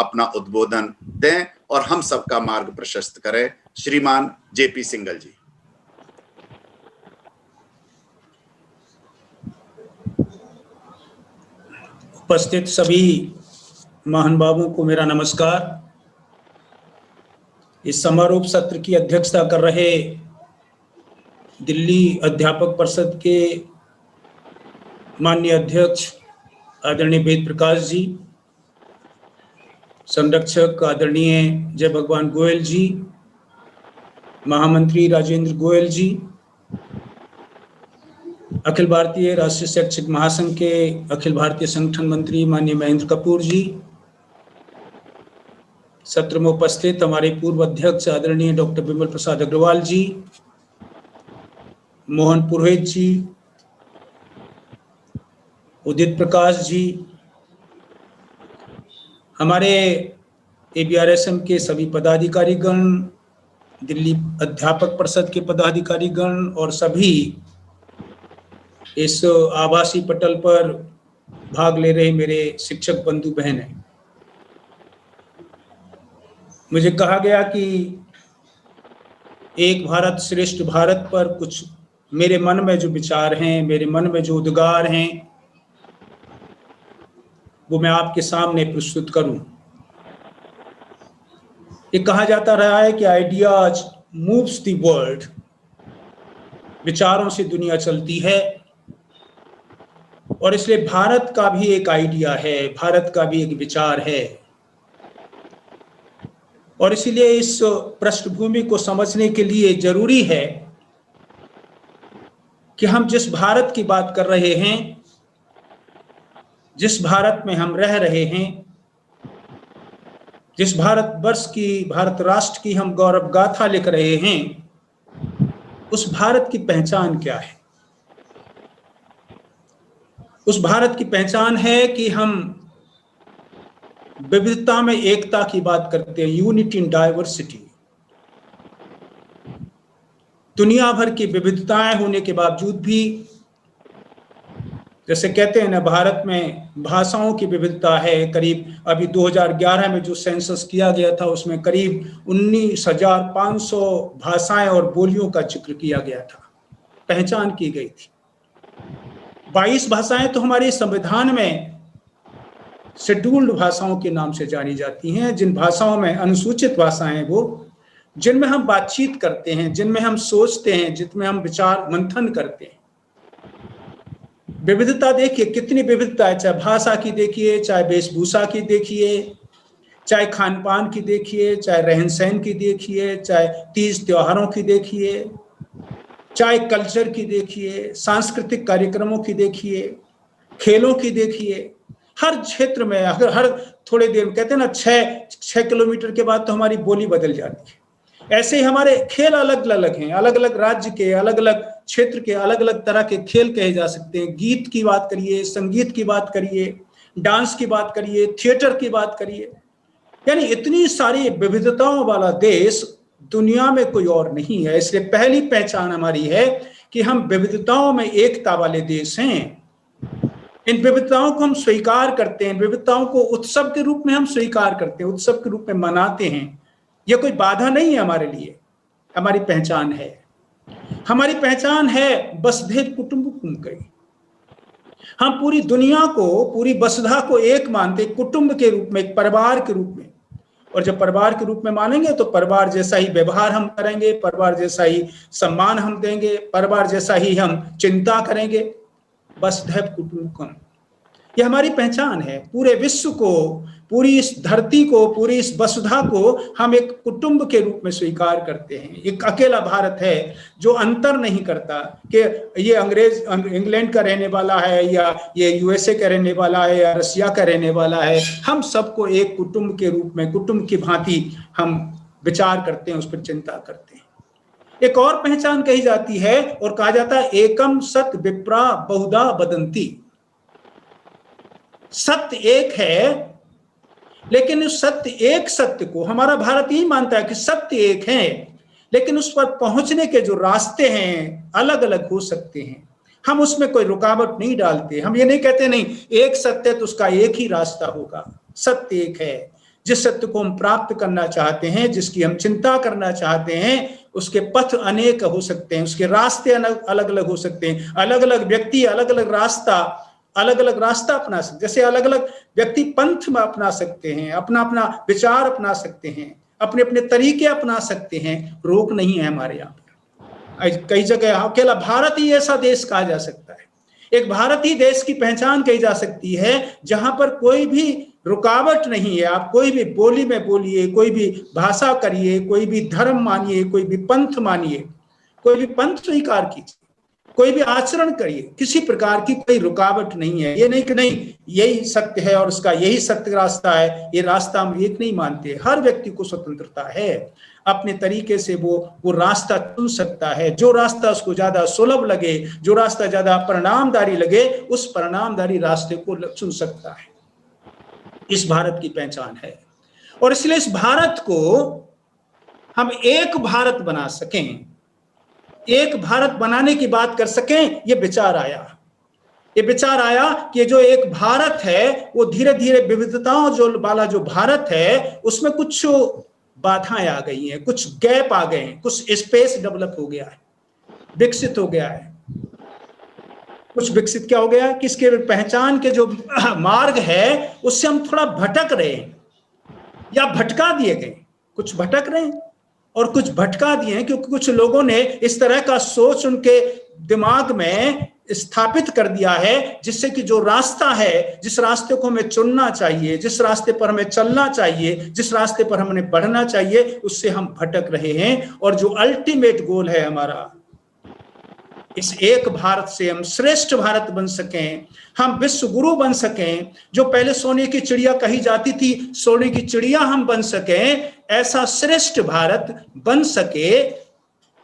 अपना उद्बोधन दें और हम सबका मार्ग प्रशस्त करें। श्रीमान जेपी सिंघल जी। उपस्थित सभी महानुभावों को मेरा नमस्कार। इस समारोह सत्र की अध्यक्षता कर रहे दिल्ली अध्यापक परिषद के माननीय अध्यक्ष आदरणीय वेद प्रकाश जी, संरक्षक आदरणीय जय भगवान गोयल जी, महामंत्री राजेंद्र गोयल जी, अखिल भारतीय राष्ट्रीय शैक्षिक महासंघ के अखिल भारतीय संगठन मंत्री माननीय महेंद्र कपूर जी, सत्र में उपस्थित हमारे पूर्व अध्यक्ष आदरणीय डॉक्टर विमल प्रसाद अग्रवाल जी, मोहन पुरोहित जी, उदित प्रकाश जी, हमारे ABRSM के सभी पदाधिकारीगण, दिल्ली अध्यापक परिषद के पदाधिकारीगण और सभी इस आभासी पटल पर भाग ले रहे मेरे शिक्षक बंधु बहन हैं। मुझे कहा गया कि एक भारत श्रेष्ठ भारत पर कुछ मेरे मन में जो विचार हैं, मेरे मन में जो उद्गार हैं, वो मैं आपके सामने प्रस्तुत करूं। ये कहा जाता रहा है कि आइडियाज मूव्स द वर्ल्ड, विचारों से दुनिया चलती है, और इसलिए भारत का भी एक आइडिया है, भारत का भी एक विचार है। और इसीलिए इस पृष्ठभूमि को समझने के लिए जरूरी है कि हम जिस भारत की बात कर रहे हैं, जिस भारत में हम रह रहे हैं, जिस भारतवर्ष की, भारत राष्ट्र की हम गौरव गाथा लिख रहे हैं, उस भारत की पहचान क्या है? उस भारत की पहचान है कि हम विविधता में एकता की बात करते हैं, यूनिटी इन डाइवर्सिटी। दुनिया भर की विविधताएं होने के बावजूद भी, जैसे कहते हैं ना, भारत में भाषाओं की विविधता है। करीब अभी 2011 में जो सेंसस किया गया था, उसमें करीब 19,500 भाषाएं और बोलियों का जिक्र किया गया था, पहचान की गई थी। 22 भाषाएं तो हमारे संविधान में शेड्यूल्ड भाषाओं के नाम से जानी जाती हैं, जिन भाषाओं में अनुसूचित भाषाएं वो, जिनमें हम बातचीत करते हैं, जिनमें हम सोचते हैं, जिनमें हम विचार मंथन करते हैं। विविधता देखिए, कितनी विविधता है, चाहे भाषा की देखिए, चाहे वेशभूषा की देखिए, चाहे खान पान की देखिए, चाहे रहन सहन की देखिए, चाहे तीज त्योहारों की देखिए, चाहे कल्चर की देखिए, सांस्कृतिक कार्यक्रमों की देखिए, खेलों की देखिए। हर क्षेत्र में, अगर हर थोड़े देर कहते हैं ना, 6 किलोमीटर के बाद तो हमारी बोली बदल जाती है। ऐसे ही हमारे खेल अलग अलग हैं, अलग अलग राज्य के, अलग अलग क्षेत्र के, अलग अलग तरह के खेल कहे जा सकते हैं। गीत की बात करिए, संगीत की बात करिए, डांस की बात करिए, थिएटर की बात करिए, यानी इतनी सारी विविधताओं वाला देश दुनिया में कोई और नहीं है। इसलिए पहली पहचान हमारी है कि हम विविधताओं में एकता वाले देश हैं। इन विविधताओं को हम स्वीकार करते हैं, विविधताओं को उत्सव के रूप में हम स्वीकार करते हैं, उत्सव के रूप में मनाते हैं। यह कोई बाधा नहीं है हमारे लिए, हमारी पहचान है। हमारी पहचान है वसुधैव कुटुंबकम। हम पूरी दुनिया को, पूरी वसुधा को एक मानते, कुटुंब के रूप में, एक परिवार के रूप में। और जब परिवार के रूप में मानेंगे तो परिवार जैसा ही व्यवहार हम करेंगे, परिवार जैसा ही सम्मान हम देंगे, परिवार जैसा ही हम चिंता करेंगे। वसुधैव कुटुंबकम, यह हमारी पहचान है। पूरे विश्व को, पूरी इस धरती को, पूरी इस वसुधा को हम एक कुटुंब के रूप में स्वीकार करते हैं। एक अकेला भारत है जो अंतर नहीं करता कि ये इंग्लैंड का रहने वाला है, या ये USA का रहने वाला है, या रसिया का रहने वाला है। हम सबको एक कुटुंब के रूप में, कुटुंब की भांति हम विचार करते हैं, उस पर चिंता करते हैं। एक और पहचान कही जाती है और कहा जाता है, एकम सत विप्रा बहुधा वदंती। सत्य एक है, लेकिन उस सत्य को हमारा भारत यही मानता है कि सत्य एक है, लेकिन उस पर पहुंचने के जो रास्ते हैं अलग अलग हो सकते हैं। हम उसमें कोई रुकावट नहीं डालते। हम ये नहीं कहते नहीं एक सत्य तो उसका एक ही रास्ता होगा। सत्य एक है, जिस सत्य को हम प्राप्त करना चाहते हैं, जिसकी हम चिंता करना चाहते हैं, उसके पथ अनेक हो सकते हैं, उसके रास्ते अलग अलग हो सकते हैं। अलग अलग व्यक्ति अलग अलग रास्ता अपना सकते, जैसे अलग अलग व्यक्ति पंथ में अपना सकते हैं, अपना अपना विचार अपना सकते हैं, अपने अपने तरीके अपना सकते हैं। रोक नहीं है हमारे यहाँ पर। कई जगह अकेला भारत ही ऐसा देश कहा जा सकता है, एक भारत ही देश की पहचान कही जा सकती है जहां पर कोई भी रुकावट नहीं है। आप कोई भी बोली में बोलिए, कोई भी भाषा करिए, कोई भी धर्म मानिए, कोई भी पंथ मानिए, कोई भी पंथ स्वीकार कीजिए, कोई भी आचरण करिए, किसी प्रकार की कोई रुकावट नहीं है। ये नहीं कि नहीं यही सत्य है और उसका यही सत्य रास्ता है, ये रास्ता हम एक नहीं मानते। हर व्यक्ति को स्वतंत्रता है, अपने तरीके से वो रास्ता चुन सकता है। जो रास्ता उसको ज्यादा सुलभ लगे, जो रास्ता ज्यादा परिणामदारी लगे, उस परिणामदारी रास्ते को चुन सकता है। इस भारत की पहचान है और इसलिए इस भारत को हम एक भारत बना सकें, एक भारत बनाने की बात कर सकें, ये विचार आया कि जो एक भारत है वो धीरे धीरे विविधताओं जो वाला जो भारत है उसमें कुछ बाधाएं आ गई हैं, कुछ गैप आ गए हैं, कुछ स्पेस डेवलप हो गया है, विकसित हो गया है। कुछ विकसित क्या हो गया है कि इसके पहचान के जो मार्ग है उससे हम थोड़ा भटक रहे हैं या भटका दिए गए। कुछ भटक रहे हैं और कुछ भटका दिए हैं क्योंकि कुछ लोगों ने इस तरह का सोच उनके दिमाग में स्थापित कर दिया है जिससे कि जो रास्ता है, जिस रास्ते को हमें चुनना चाहिए, जिस रास्ते पर हमें चलना चाहिए, जिस रास्ते पर हमें बढ़ना चाहिए, उससे हम भटक रहे हैं। और जो अल्टीमेट गोल है हमारा, इस एक भारत से हम श्रेष्ठ भारत बन सकें, हम विश्व गुरु बन सकें। जो पहले सोने की चिड़िया कही जाती थी, सोने की चिड़िया हम बन सकें, ऐसा श्रेष्ठ भारत बन सके।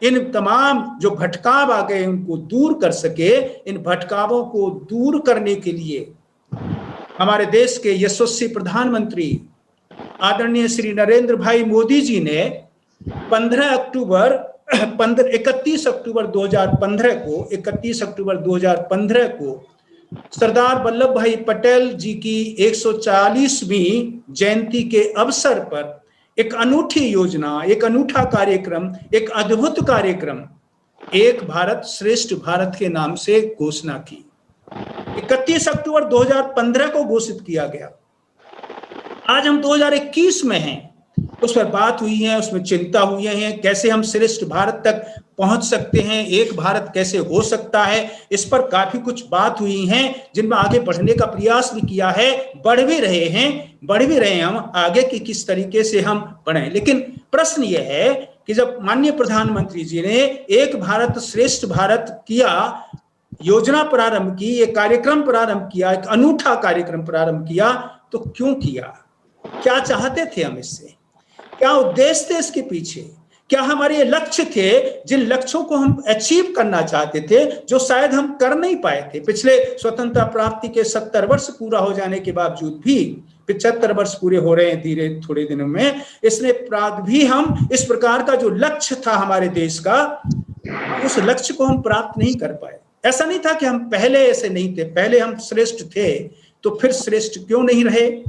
इन तमाम जो भटकाव आ गए उनको दूर कर सके। इन भटकावों को दूर करने के लिए हमारे देश के यशस्वी प्रधानमंत्री आदरणीय श्री नरेंद्र भाई मोदी जी ने 31 अक्टूबर 2015 को सरदार वल्लभ भाई पटेल जी की 140वीं जयंती के अवसर पर एक अनूठी योजना, एक अनूठा कार्यक्रम, एक अद्भुत कार्यक्रम एक भारत श्रेष्ठ भारत के नाम से घोषणा की। 31 अक्टूबर 2015 को घोषित किया गया। आज हम 2021 में हैं, उस पर बात हुई है, उसमें चिंता हुई है, कैसे हम श्रेष्ठ भारत तक पहुंच सकते हैं, एक भारत कैसे हो सकता है। इस पर काफी कुछ बात हुई है जिनमें आगे बढ़ने का प्रयास भी किया है, बढ़ भी रहे हैं हम आगे की किस तरीके से हम बढ़े। लेकिन प्रश्न यह है कि जब माननीय प्रधानमंत्री जी ने एक भारत श्रेष्ठ भारत किया, योजना प्रारंभ की, एक कार्यक्रम प्रारंभ किया, एक अनूठा कार्यक्रम प्रारंभ किया, तो क्यों किया? क्या चाहते थे हम इससे? क्या उद्देश्य थे इसके पीछे? क्या हमारे लक्ष्य थे जिन लक्ष्यों को हम अचीव करना चाहते थे, जो शायद हम कर नहीं पाए थे? पिछले स्वतंत्रता प्राप्ति के 70 वर्ष पूरा हो जाने के बावजूद भी, 75 वर्ष पूरे हो रहे हैं धीरे थोड़े दिनों में, इसने प्राप्त भी हम इस प्रकार का जो लक्ष्य था हमारे देश का, उस लक्ष्य को हम प्राप्त नहीं कर पाए। ऐसा नहीं था कि हम पहले ऐसे नहीं थे, पहले हम श्रेष्ठ थे तो फिर श्रेष्ठ क्यों नहीं रहे?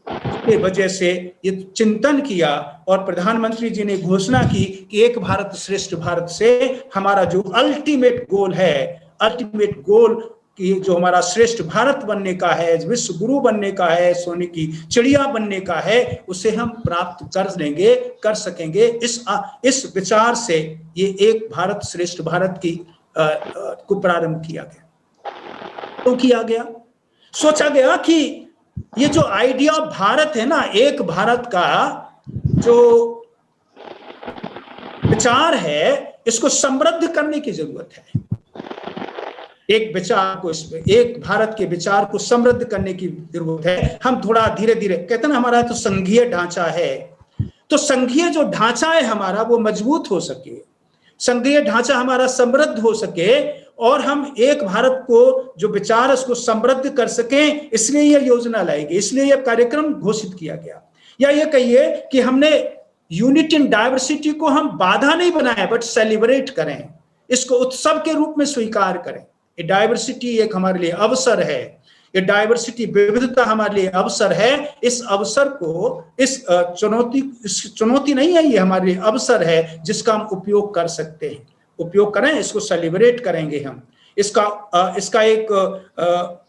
इसकी वजह से ये चिंतन किया और प्रधानमंत्री जी ने घोषणा की कि एक भारत श्रेष्ठ भारत से हमारा जो अल्टीमेट गोल है, अल्टीमेट गोल कि जो हमारा श्रेष्ठ भारत बनने का है, विश्व गुरु बनने का है, सोने की चिड़िया बनने का है, उसे हम प्राप्त कर सकेंगे। इस विचार से ये एक भारत श्रेष्ठ भारत की को प्रारंभ किया गया। तो किया गया, सोचा गया कि ये जो आइडिया ऑफ भारत है ना, एक भारत का जो विचार है, इसको समृद्ध करने की जरूरत है। एक विचार को, एक भारत के विचार को समृद्ध करने की जरूरत है। हम थोड़ा धीरे धीरे, कहते हैं ना हमारा तो संघीय ढांचा है, तो संघीय जो ढांचा है हमारा वो मजबूत हो सके, संघीय ढांचा हमारा समृद्ध हो सके और हम एक भारत को जो विचार उसको समृद्ध कर सकें, इसलिए यह योजना लाई गई, इसलिए यह कार्यक्रम घोषित किया गया। या ये कहिए कि हमने यूनिटी इन डाइवर्सिटी को हम बाधा नहीं बनाया, बट सेलिब्रेट करें, इसको उत्सव के रूप में स्वीकार करें। डाइवर्सिटी एक हमारे लिए अवसर है, ये डाइवर्सिटी, विविधता हमारे लिए अवसर है। इस अवसर को, इस चुनौती नहीं है, ये हमारे लिए अवसर है जिसका हम उपयोग कर सकते हैं। उपयोग करें, इसको सेलिब्रेट करेंगे हम, इसका एक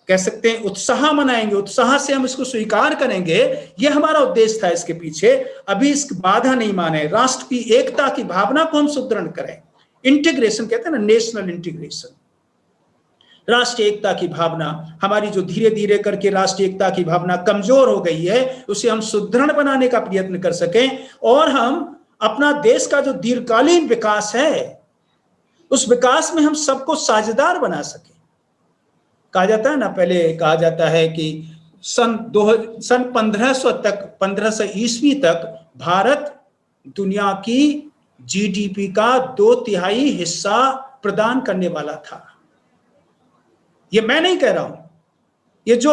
कह सकते हैं उत्साह मनाएंगे, उत्साह से हम इसको स्वीकार करेंगे। ये हमारा उद्देश्य था इसके पीछे। अभी इसकी बाधा नहीं माने, राष्ट्र की एकता की भावना को हम सुदृढ़ करें। इंटीग्रेशन कहते हैं ना, नेशनल इंटीग्रेशन, राष्ट्रीय एकता की भावना हमारी जो धीरे धीरे करके राष्ट्रीय एकता की भावना कमजोर हो गई है, उसे हम सुदृढ़ बनाने का प्रयत्न कर सकें और हम अपना देश का जो दीर्घकालीन विकास है, उस विकास में हम सबको साझेदार बना सकें। कहा जाता है ना, पहले कहा जाता है कि सन 1500 तक, 1500 ईस्वी तक भारत दुनिया की जीडीपी का 2/3 हिस्सा प्रदान करने वाला था। ये मैं नहीं कह रहा हूं, ये जो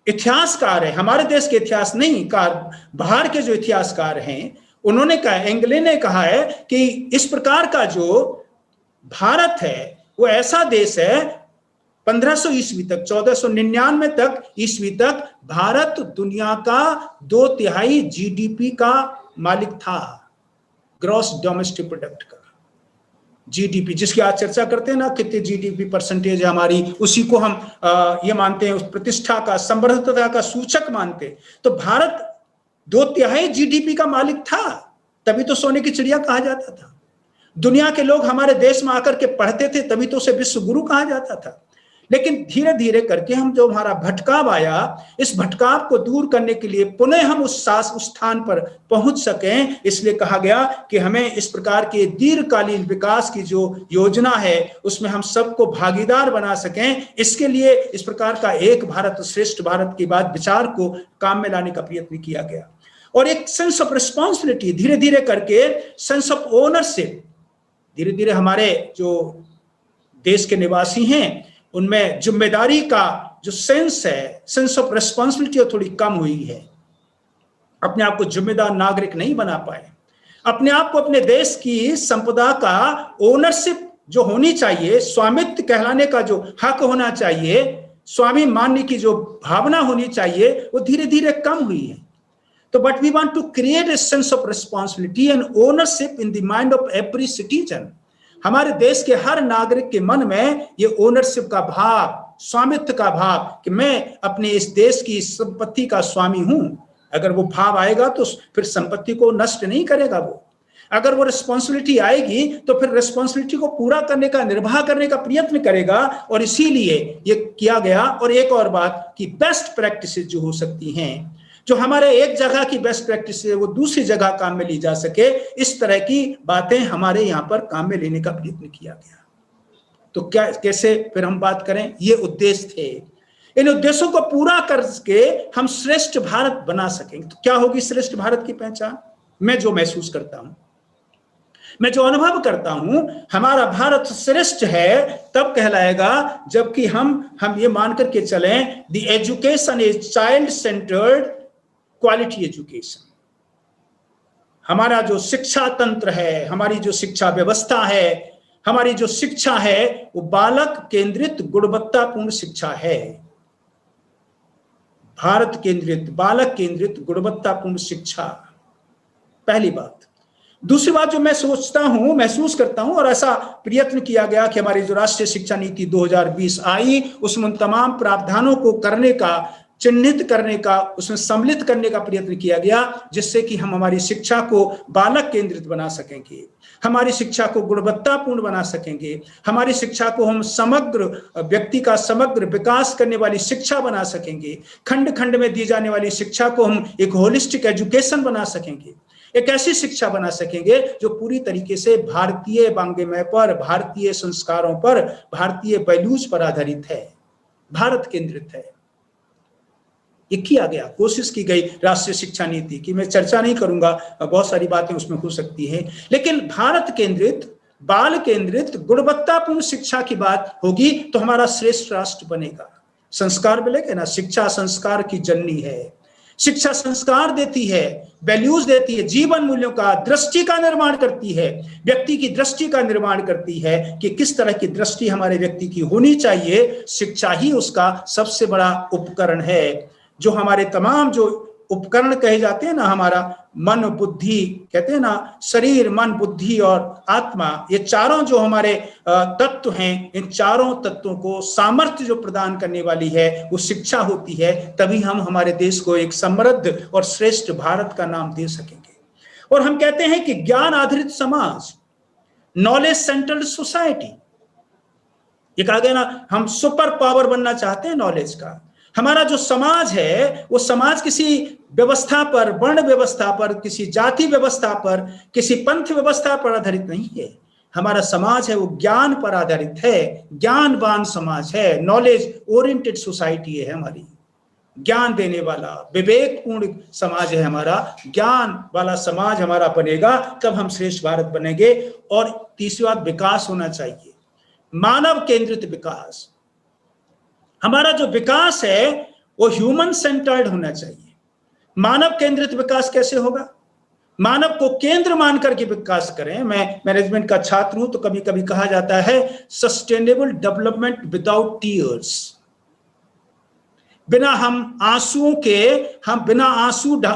इतिहासकार है, हमारे देश के इतिहास नहीं, बाहर के जो इतिहासकार हैं, उन्होंने कहा, एंगले ने कहा है कि इस प्रकार का जो भारत है वो ऐसा देश है, 1500 ईस्वी तक, 1499 तक ईस्वी तक भारत दुनिया का 2/3 जीडीपी का मालिक था, ग्रॉस डोमेस्टिक प्रोडक्ट का, जीडीपी जिसकी आज चर्चा करते हैं ना, कितने जीडीपी परसेंटेज है हमारी, उसी को हम ये मानते हैं, उस प्रतिष्ठा का, समृद्धता का सूचक मानते। तो भारत 2/3 जीडीपी का मालिक था, तभी तो सोने की चिड़िया कहा जाता था। दुनिया के लोग हमारे देश में आकर के पढ़ते थे, तभी तो उसे विश्व गुरु कहा जाता था। लेकिन धीरे धीरे करके हम, जो हमारा भटकाव आया, इस भटकाव को दूर करने के लिए पुनः हम उस स्थान पर पहुंच सकें, इसलिए कहा गया कि हमें इस प्रकार के दीर्घकालीन विकास की जो योजना है उसमें हम सबको भागीदार बना सकें। इसके लिए इस प्रकार का एक भारत श्रेष्ठ भारत की बात, विचार को काम में लाने का प्रयत्न किया गया। और एक सेंस ऑफ रिस्पॉन्सिबिलिटी, धीरे धीरे करके सेंस ऑफ ओनरशिप, धीरे धीरे हमारे जो देश के निवासी हैं उनमें जिम्मेदारी का जो सेंस है, सेंस ऑफ रिस्पॉन्सिबिलिटी, थोड़ी कम हुई है। अपने आप को जिम्मेदार नागरिक नहीं बना पाए, अपने आप को अपने देश की संपदा का ओनरशिप जो होनी चाहिए, स्वामित्व कहलाने का जो हक होना चाहिए, स्वामी मानने की जो भावना होनी चाहिए, वो धीरे धीरे कम हुई है। तो but we want to create a sense of responsibility and ownership in the mind of every citizen. हमारे देश के हर नागरिक के मन में ये ओनरशिप का भाव, स्वामित्व का भाव, कि मैं अपने इस देश की संपत्ति का स्वामी हूं। अगर वो भाव आएगा तो फिर संपत्ति को नष्ट नहीं करेगा वो। अगर वो रिस्पॉन्सिबिलिटी आएगी तो फिर रिस्पॉन्सिबिलिटी को पूरा करने का, निर्वाह करने का प्रयत्न करेगा। और इसीलिए ये किया गया। और एक और बात कि बेस्ट प्रैक्टिसेस जो हो सकती हैं, जो हमारे एक जगह की बेस्ट प्रैक्टिस है वो दूसरी जगह काम में ली जा सके, इस तरह की बातें हमारे यहाँ पर काम में लेने का प्रयत्न किया गया। तो क्या, कैसे फिर हम बात करें, ये उद्देश्य थे। इन उद्देश्यों को पूरा करके हम श्रेष्ठ भारत बना सकेंगे। तो क्या होगी श्रेष्ठ भारत की पहचान? मैं जो महसूस करता हूं, मैं जो अनुभव करता हूं, हमारा भारत श्रेष्ठ है तब कहलाएगा जबकि हम ये मान करके चलें, the education is child centred quality education. हमारा जो शिक्षा तंत्र है, हमारी जो शिक्षा व्यवस्था है, हमारी जो शिक्षा है, वो बालक केंद्रित गुणवत्तापूर्ण शिक्षा है। भारत केंद्रित, बालक केंद्रित गुणवत्तापूर्ण शिक्षा, पहली बात। दूसरी बात जो मैं सोचता हूं, महसूस करता हूं, और ऐसा प्रयत्न किया गया कि हमारी जो राष्ट्रीय शिक्षा नीति 2020 आई, उसमें उन तमाम प्रावधानों को करने का, चिन्हित करने का, उसमें सम्मिलित करने का प्रयत्न किया गया, जिससे कि हम हमारी शिक्षा को बालक केंद्रित बना सकेंगे, हमारी शिक्षा को गुणवत्तापूर्ण बना सकेंगे, हमारी शिक्षा को हम समग्र व्यक्ति का समग्र विकास करने वाली शिक्षा बना सकेंगे, खंड खंड में दी जाने वाली शिक्षा को हम एक होलिस्टिक एजुकेशन बना सकेंगे, एक ऐसी शिक्षा बना सकेंगे जो पूरी तरीके से भारतीय वांग्मय पर, भारतीय संस्कारों पर, भारतीय वैल्यूज पर आधारित है, भारत केंद्रित है। ये किया गया, कोशिश की गई राष्ट्रीय शिक्षा नीति की। मैं चर्चा नहीं करूंगा, बहुत सारी बातें उसमें हो सकती है, लेकिन भारत केंद्रित, बाल केंद्रित, गुणवत्तापूर्ण शिक्षा की बात होगी तो हमारा श्रेष्ठ राष्ट्र बनेगा। संस्कार मिलेगा ना, शिक्षा संस्कार की जननी है। शिक्षा संस्कार देती है, वैल्यूज देती है, जीवन मूल्यों का, दृष्टि का निर्माण करती है, व्यक्ति की दृष्टि का निर्माण करती है कि किस तरह की दृष्टि हमारे व्यक्ति की होनी चाहिए। शिक्षा ही उसका सबसे बड़ा उपकरण है। जो हमारे तमाम जो उपकरण कहे जाते हैं ना, हमारा मन बुद्धि, कहते हैं ना शरीर मन बुद्धि और आत्मा, ये चारों जो हमारे तत्व हैं, इन चारों तत्वों को सामर्थ्य जो प्रदान करने वाली है वो शिक्षा होती है। तभी हम हमारे देश को एक समृद्ध और श्रेष्ठ भारत का नाम दे सकेंगे। और हम कहते हैं कि ज्ञान आधारित समाज, नॉलेज सेंट्रल सोसाइटी, ये कहा गया ना, हम सुपर पावर बनना चाहते हैं नॉलेज का। हमारा जो समाज है वो समाज किसी व्यवस्था पर, वर्ण व्यवस्था पर, किसी जाति व्यवस्था पर, किसी पंथ व्यवस्था पर आधारित नहीं है। हमारा समाज है वो ज्ञान पर आधारित है, ज्ञानवान समाज है, नॉलेज ओरिएंटेड सोसाइटी है हमारी। ज्ञान देने वाला विवेकपूर्ण समाज है हमारा। ज्ञान वाला समाज हमारा बनेगा तब हम श्रेष्ठ भारत बनेंगे। और तीसरी बात, विकास होना चाहिए, मानव केंद्रित विकास। हमारा जो विकास है वो ह्यूमन सेंटर्ड होना चाहिए। मानव केंद्रित विकास कैसे होगा? मानव को केंद्र मान करके विकास करें। मैं मैनेजमेंट का छात्र हूं तो कभी कभी कहा जाता है सस्टेनेबल डेवलपमेंट विदाउट टीयर्स। बिना आंसू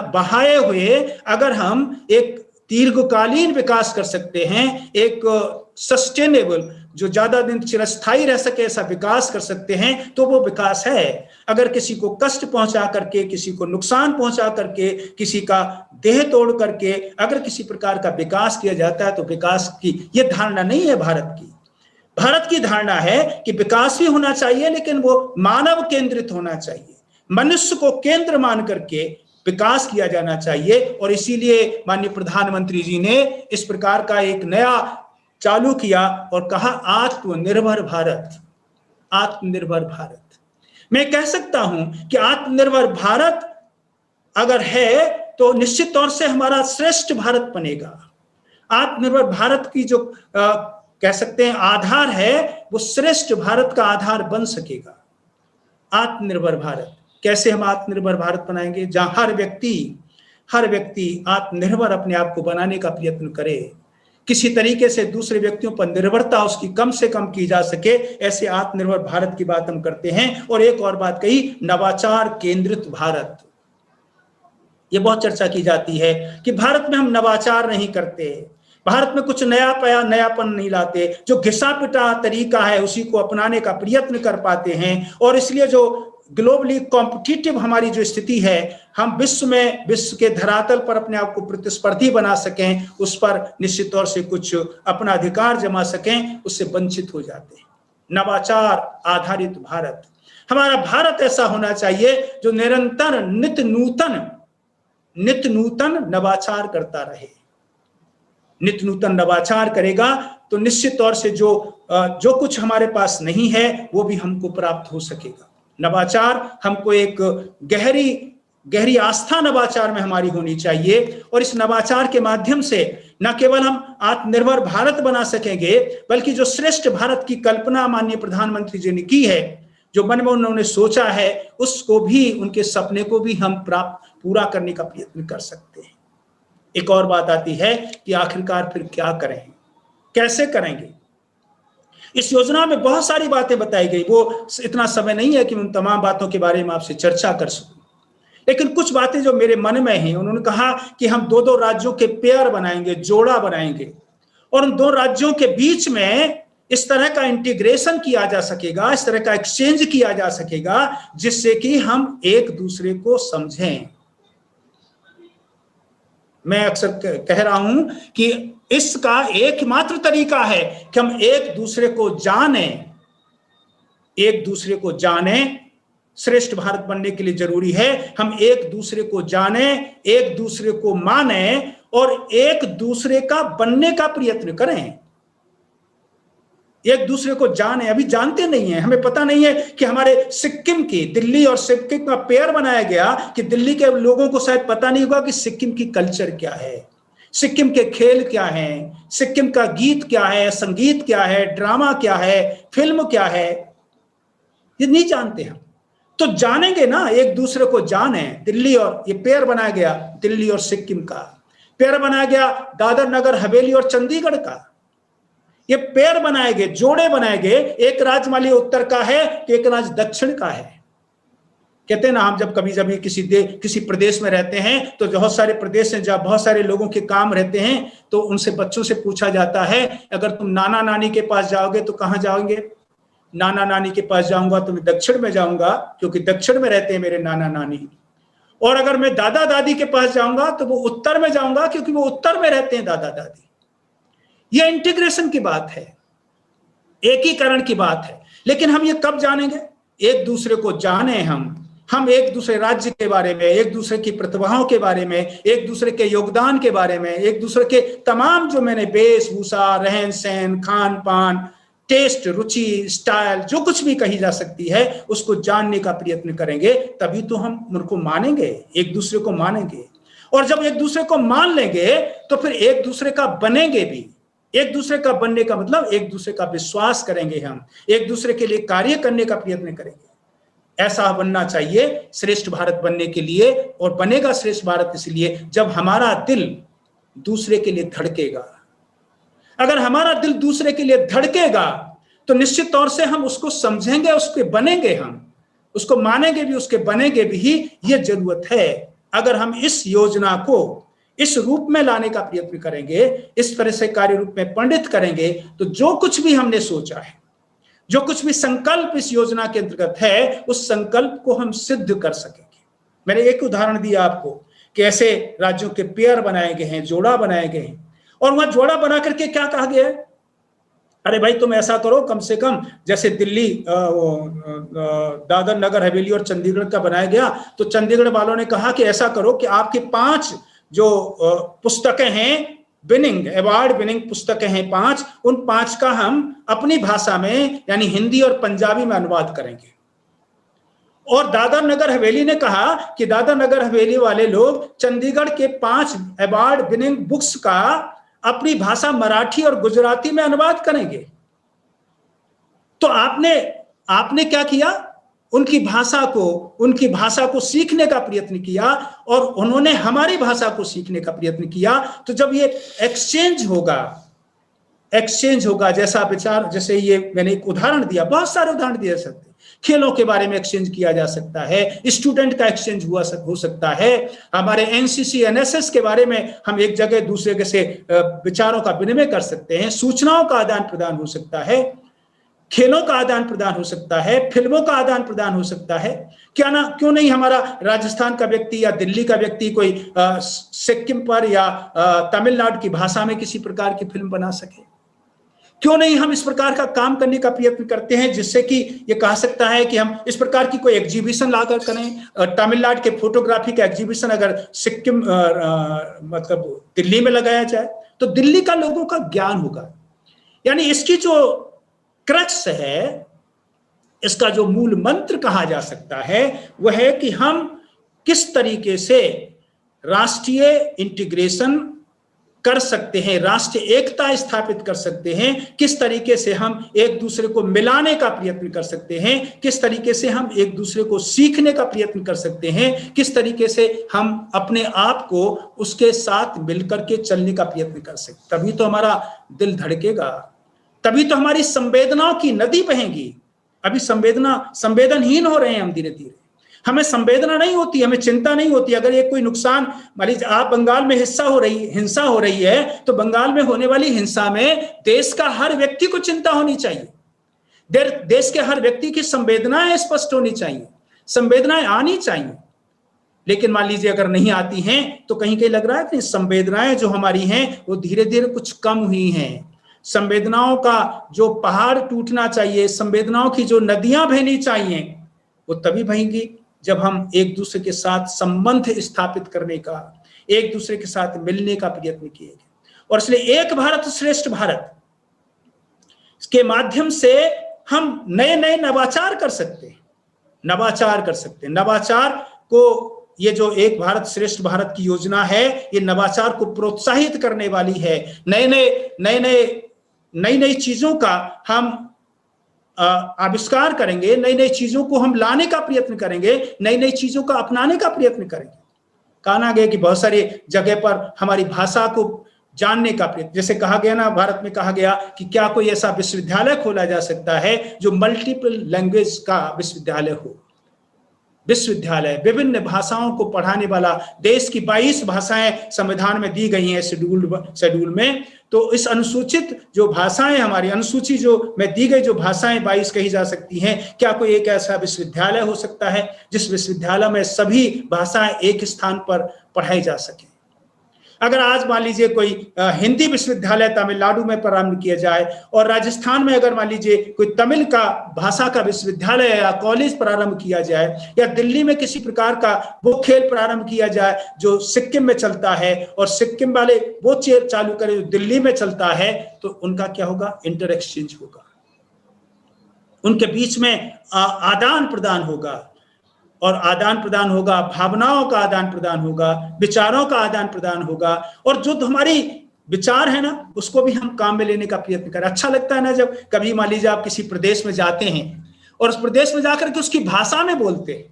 बहाए हुए अगर हम एक दीर्घकालीन विकास कर सकते हैं, एक सस्टेनेबल, जो ज्यादा दिन चिरस्थायी रह सके, ऐसा विकास कर सकते हैं, तो वो विकास है। अगर किसी को कष्ट पहुंचा करके, किसी को नुकसान पहुंचा करके, किसी का देह तोड़ करके अगर किसी प्रकार का विकास किया जाता है तो विकास की ये धारणा नहीं है भारत की। भारत की धारणा है कि विकास भी होना चाहिए लेकिन वो मानव केंद्रित होना चाहिए, मनुष्य को केंद्र मान करके विकास किया जाना चाहिए। और इसीलिए माननीय प्रधानमंत्री जी ने इस प्रकार का एक नया चालू किया और कहा आत्मनिर्भर भारत। आत्मनिर्भर भारत, मैं कह सकता हूं कि आत्मनिर्भर भारत अगर है तो निश्चित तौर से हमारा श्रेष्ठ भारत बनेगा। आत्मनिर्भर भारत की जो कह सकते हैं आधार है वो श्रेष्ठ भारत का आधार बन सकेगा। आत्मनिर्भर भारत, कैसे हम आत्मनिर्भर भारत बनाएंगे? जहां हर व्यक्ति आत्मनिर्भर अपने आप को बनाने का प्रयत्न करे, किसी तरीके से दूसरे व्यक्तियों पर निर्भरता उसकी कम से कम की जा सके, ऐसे आत्मनिर्भर भारत की बात हम करते हैं। और एक और बात कही, नवाचार केंद्रित भारत। ये बहुत चर्चा की जाती है कि भारत में हम नवाचार नहीं करते, भारत में कुछ नयापन नहीं लाते, जो घिसा पिटा तरीका है उसी को अपनाने का प्रयत्न कर पाते हैं। और इसलिए जो ग्लोबली कॉम्पिटिटिव हमारी जो स्थिति है, हम विश्व के धरातल पर अपने आप को प्रतिस्पर्धी बना सकें, उस पर निश्चित तौर से कुछ अपना अधिकार जमा सकें, उससे वंचित हो जाते हैं। नवाचार आधारित भारत, हमारा भारत ऐसा होना चाहिए जो निरंतर नित्य नूतन नवाचार करता रहे। नित्य नूतन नवाचार करेगा तो निश्चित तौर से जो कुछ हमारे पास नहीं है वो भी हमको प्राप्त हो सकेगा। नवाचार हमको एक गहरी आस्था नवाचार में हमारी होनी चाहिए। और इस नवाचार के माध्यम से न केवल हम आत्मनिर्भर भारत बना सकेंगे, बल्कि जो श्रेष्ठ भारत की कल्पना माननीय प्रधानमंत्री जी ने की है, जो मन में उन्होंने सोचा है, उसको भी, उनके सपने को भी हम पूरा करने का प्रयत्न कर सकते हैं। एक और बात आती है कि आखिरकार फिर क्या करें, कैसे करेंगे। इस योजना में बहुत सारी बातें बताई गई, वो इतना समय नहीं है कि उन तमाम बातों के बारे में आपसे चर्चा कर सकूं, लेकिन कुछ बातें जो मेरे मन में हैं, उन्होंने कहा कि हम दो राज्यों के पेयर बनाएंगे, जोड़ा बनाएंगे, और उन दो राज्यों के बीच में इस तरह का इंटीग्रेशन किया जा सकेगा, इस तरह का एक्सचेंज किया जा सकेगा जिससे कि हम एक दूसरे को समझें। मैं अक्सर कह रहा हूं कि इसका एकमात्र तरीका है कि हम एक दूसरे को जानें। श्रेष्ठ भारत बनने के लिए जरूरी है हम एक दूसरे को जानें, एक दूसरे को मानें और एक दूसरे का बनने का प्रयत्न करें। एक दूसरे को जाने, अभी जानते नहीं है, हमें पता नहीं है कि हमारे सिक्किम की, दिल्ली और सिक्किम का पेयर बनाया गया कि दिल्ली के लोगों को शायद पता नहीं होगा कि सिक्किम की कल्चर क्या है, सिक्किम के खेल क्या हैं, सिक्किम का गीत क्या है, संगीत क्या है, ड्रामा क्या है, फिल्म क्या है, ये नहीं जानते हम। तो जानेंगे ना, एक दूसरे को जाने। दिल्ली और ये पेयर बनाया गया, दिल्ली और सिक्किम का पेयर बनाया गया, दादर नगर हवेली और चंडीगढ़ का ये पेयर बनाए गए, जोड़े बनाए गए। एक राज्य मान लीजिए उत्तर का है तो एक राज्य दक्षिण का है। कहते हैं ना, हम जब कभी कभी किसी प्रदेश में रहते हैं तो बहुत सारे प्रदेश हैं जहां बहुत सारे लोगों के काम रहते हैं, तो उनसे बच्चों से पूछा जाता है अगर तुम नाना नानी के पास जाओगे तो कहां जाओगे? नाना नानी के पास जाऊंगा तो मैं दक्षिण में जाऊंगा क्योंकि दक्षिण में रहते हैं मेरे नाना नानी। और अगर मैं दादा दादी के पास जाऊंगा तो वो उत्तर में जाऊंगा क्योंकि वो उत्तर में रहते हैं दादा दादी। ये इंटीग्रेशन की बात है, एकीकरण की बात है। लेकिन हम ये कब जानेंगे? एक दूसरे को जाने हम एक दूसरे राज्य के बारे में, एक दूसरे की प्रतिभाओं के बारे में, एक दूसरे के योगदान के बारे में, एक दूसरे के तमाम जो मैंने वेशभूषा, रहन सहन, खान पान, टेस्ट, रुचि, स्टाइल, जो कुछ भी कही जा सकती है उसको जानने का प्रयत्न करेंगे। तभी तो हम उनको मानेंगे, एक दूसरे को मानेंगे। और जब एक दूसरे को मान लेंगे तो फिर एक दूसरे का बनेंगे भी। एक दूसरे का बनने का मतलब एक दूसरे का विश्वास करेंगे, हम एक दूसरे के लिए कार्य करने का प्रयत्न करेंगे। ऐसा बनना चाहिए श्रेष्ठ भारत बनने के लिए। और बनेगा श्रेष्ठ भारत इसलिए जब हमारा दिल दूसरे के लिए धड़केगा। अगर हमारा दिल दूसरे के लिए धड़केगा तो निश्चित तौर से हम उसको समझेंगे, उसके बनेंगे, हम उसको मानेंगे भी, उसके बनेंगे भी। ये जरूरत है। अगर हम इस योजना को इस रूप में लाने का प्रयत्न करेंगे, इस तरह से कार्य रूप में पंडित करेंगे, तो जो कुछ भी हमने सोचा है, जो कुछ भी संकल्प इस योजना के अंतर्गत है, उस संकल्प को हम सिद्ध कर सकेंगे। मैंने एक उदाहरण दिया आपको कि ऐसे राज्यों के पेयर बनाए गए हैं, जोड़ा बनाए गए हैं। और वहां जोड़ा बना करके क्या कहा गया है? अरे भाई तुम ऐसा करो, कम से कम जैसे दिल्ली दादर नगर हवेली और चंडीगढ़ का बनाया गया, तो चंडीगढ़ वालों ने कहा कि ऐसा करो कि आपकी 5 जो पुस्तकें हैं, विनिंग अवार्ड विनिंग पुस्तकें हैं 5, उन 5 का हम अपनी भाषा में यानी हिंदी और पंजाबी में अनुवाद करेंगे। और दादर नगर हवेली ने कहा कि दादर नगर हवेली वाले लोग चंडीगढ़ के 5 अवार्ड विनिंग बुक्स का अपनी भाषा मराठी और गुजराती में अनुवाद करेंगे। तो आपने क्या किया? उनकी भाषा को सीखने का प्रयत्न किया और उन्होंने हमारी भाषा को सीखने का प्रयत्न किया। तो जब ये एक्सचेंज होगा जैसा विचार, जैसे ये मैंने एक उदाहरण दिया, बहुत सारे उदाहरण दिए जा सकते हैं। खेलों के बारे में एक्सचेंज किया जा सकता है, स्टूडेंट का एक्सचेंज हो सकता है, हमारे एनसीसी एनएसएस के बारे में हम एक जगह दूसरे से विचारों का विनिमय कर सकते हैं, सूचनाओं का आदान प्रदान हो सकता है, खेलों का आदान प्रदान हो सकता है, फिल्मों का आदान प्रदान हो सकता है। क्यों नहीं हमारा राजस्थान का व्यक्ति या दिल्ली का व्यक्ति कोई सिक्किम पर या तमिलनाडु की भाषा में किसी प्रकार की फिल्म बना सके? क्यों नहीं हम इस प्रकार का काम करने का प्रयत्न करते हैं जिससे कि ये कहा सकता है कि हम इस प्रकार की कोई एग्जीबिशन लाकर करें। तमिलनाडु के फोटोग्राफी का एग्जीबिशन अगर सिक्किम मतलब दिल्ली में लगाया जाए तो दिल्ली का लोगों का ज्ञान होगा। यानी इसकी जो क्रक्स है, इसका जो मूल मंत्र कहा जा सकता है वह है कि हम किस तरीके से राष्ट्रीय इंटीग्रेशन कर सकते हैं, राष्ट्रीय एकता स्थापित कर सकते हैं, किस तरीके से हम एक दूसरे को मिलाने का प्रयत्न कर सकते हैं, किस तरीके से हम एक दूसरे को सीखने का प्रयत्न कर सकते हैं, किस तरीके से हम अपने आप को उसके साथ मिलकर के चलने का प्रयत्न कर सकते। तभी तो हमारा दिल धड़केगा, तभी तो हमारी संवेदनाओं की नदी बहेगी। अभी संवेदनहीन हो रहे हैं हम धीरे धीरे। हमें संवेदना नहीं होती, हमें चिंता नहीं होती। अगर ये कोई नुकसान, मान लीजिए आप बंगाल में हिंसा हो रही है, तो बंगाल में होने वाली हिंसा में देश का हर व्यक्ति को चिंता होनी चाहिए। देश के हर व्यक्ति की संवेदनाएं स्पष्ट होनी चाहिए, संवेदनाएं आनी चाहिए। लेकिन मान लीजिए अगर नहीं आती हैं तो कहीं लग रहा है कि संवेदनाएं जो हमारी हैं वो धीरे धीरे कुछ कम हुई हैं। संवेदनाओं का जो पहाड़ टूटना चाहिए, संवेदनाओं की जो नदियां बहनी चाहिए, वो तभी बहेंगी जब हम एक दूसरे के साथ संबंध स्थापित करने का, एक दूसरे के साथ मिलने का प्रयत्न किएगा। और इसलिए एक भारत श्रेष्ठ भारत के माध्यम से हम नए नए नवाचार कर सकते हैं। नवाचार को, ये जो एक भारत श्रेष्ठ भारत की योजना है, ये नवाचार को प्रोत्साहित करने वाली है। नई नई चीजों का हम आविष्कार करेंगे, नई नई चीजों को हम लाने का प्रयत्न करेंगे, नई नई चीजों को अपनाने का प्रयत्न करेंगे। कहा गया कि बहुत सारी जगह पर हमारी भाषा को जानने का प्रयत्न, जैसे कहा गया ना, भारत में कहा गया कि क्या कोई ऐसा विश्वविद्यालय खोला जा सकता है जो मल्टीपल लैंग्वेज का विश्वविद्यालय हो। विश्वविद्यालय विभिन्न भाषाओं को पढ़ाने वाला, देश की 22 भाषाएं संविधान में दी गई हैं शेड्यूल में। तो इस अनुसूचित जो भाषाएं, हमारी अनुसूची जो में दी गई जो भाषाएं 22 कही जा सकती हैं, क्या कोई एक ऐसा विश्वविद्यालय हो सकता है जिस विश्वविद्यालय में सभी भाषाएं एक स्थान पर पढ़ाई जा सके। अगर आज मान लीजिए कोई हिंदी विश्वविद्यालय तमिलनाडु में प्रारंभ किया जाए, और राजस्थान में अगर मान लीजिए कोई तमिल का भाषा का विश्वविद्यालय या कॉलेज प्रारंभ किया जाए, या दिल्ली में किसी प्रकार का वो खेल प्रारंभ किया जाए जो सिक्किम में चलता है, और सिक्किम वाले वो चेयर चालू करें जो दिल्ली में चलता है, तो उनका क्या होगा? इंटर एक्सचेंज होगा, उनके बीच में आदान प्रदान होगा, और आदान प्रदान होगा, भावनाओं का आदान प्रदान होगा, विचारों का आदान प्रदान होगा, और जो हमारी विचार है ना, उसको भी हम काम में लेने का प्रयत्न करें। अच्छा लगता है ना जब कभी मान लीजिए आप किसी प्रदेश में जाते हैं और उस प्रदेश में जाकर के उसकी भाषा में बोलते हैं,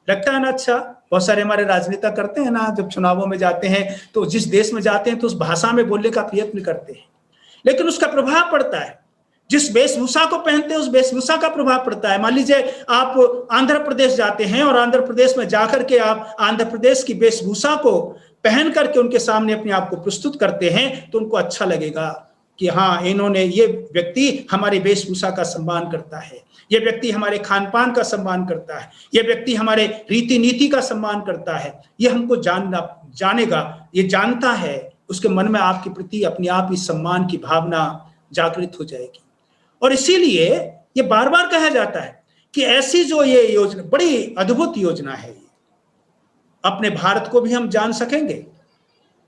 लगता है ना अच्छा। बहुत सारे हमारे राजनेता करते हैं ना, जब चुनावों में जाते हैं तो जिस देश में जाते हैं तो उस भाषा में बोलने का प्रयत्न करते हैं, लेकिन उसका प्रभाव पड़ता है। जिस वेशभूषा को पहनते हैं उस वेशभूषा का प्रभाव पड़ता है। मान लीजिए आप आंध्र प्रदेश जाते हैं और आंध्र प्रदेश में जाकर के आप आंध्र प्रदेश की वेशभूषा को पहन करके उनके सामने अपने आप को प्रस्तुत करते हैं, तो उनको अच्छा लगेगा कि हाँ, इन्होंने, ये व्यक्ति हमारी वेशभूषा का सम्मान करता है, ये व्यक्ति हमारे खान पान का सम्मान करता है, ये व्यक्ति हमारे रीति नीति का सम्मान करता है, ये हमको जानेगा, ये जानता है। उसके मन में आपके प्रति अपने आप ही सम्मान की भावना जागृत हो जाएगी। और इसीलिए ये बार बार कहा जाता है कि ऐसी जो ये योजना, बड़ी अद्भुत योजना है, ये अपने भारत को भी हम जान सकेंगे,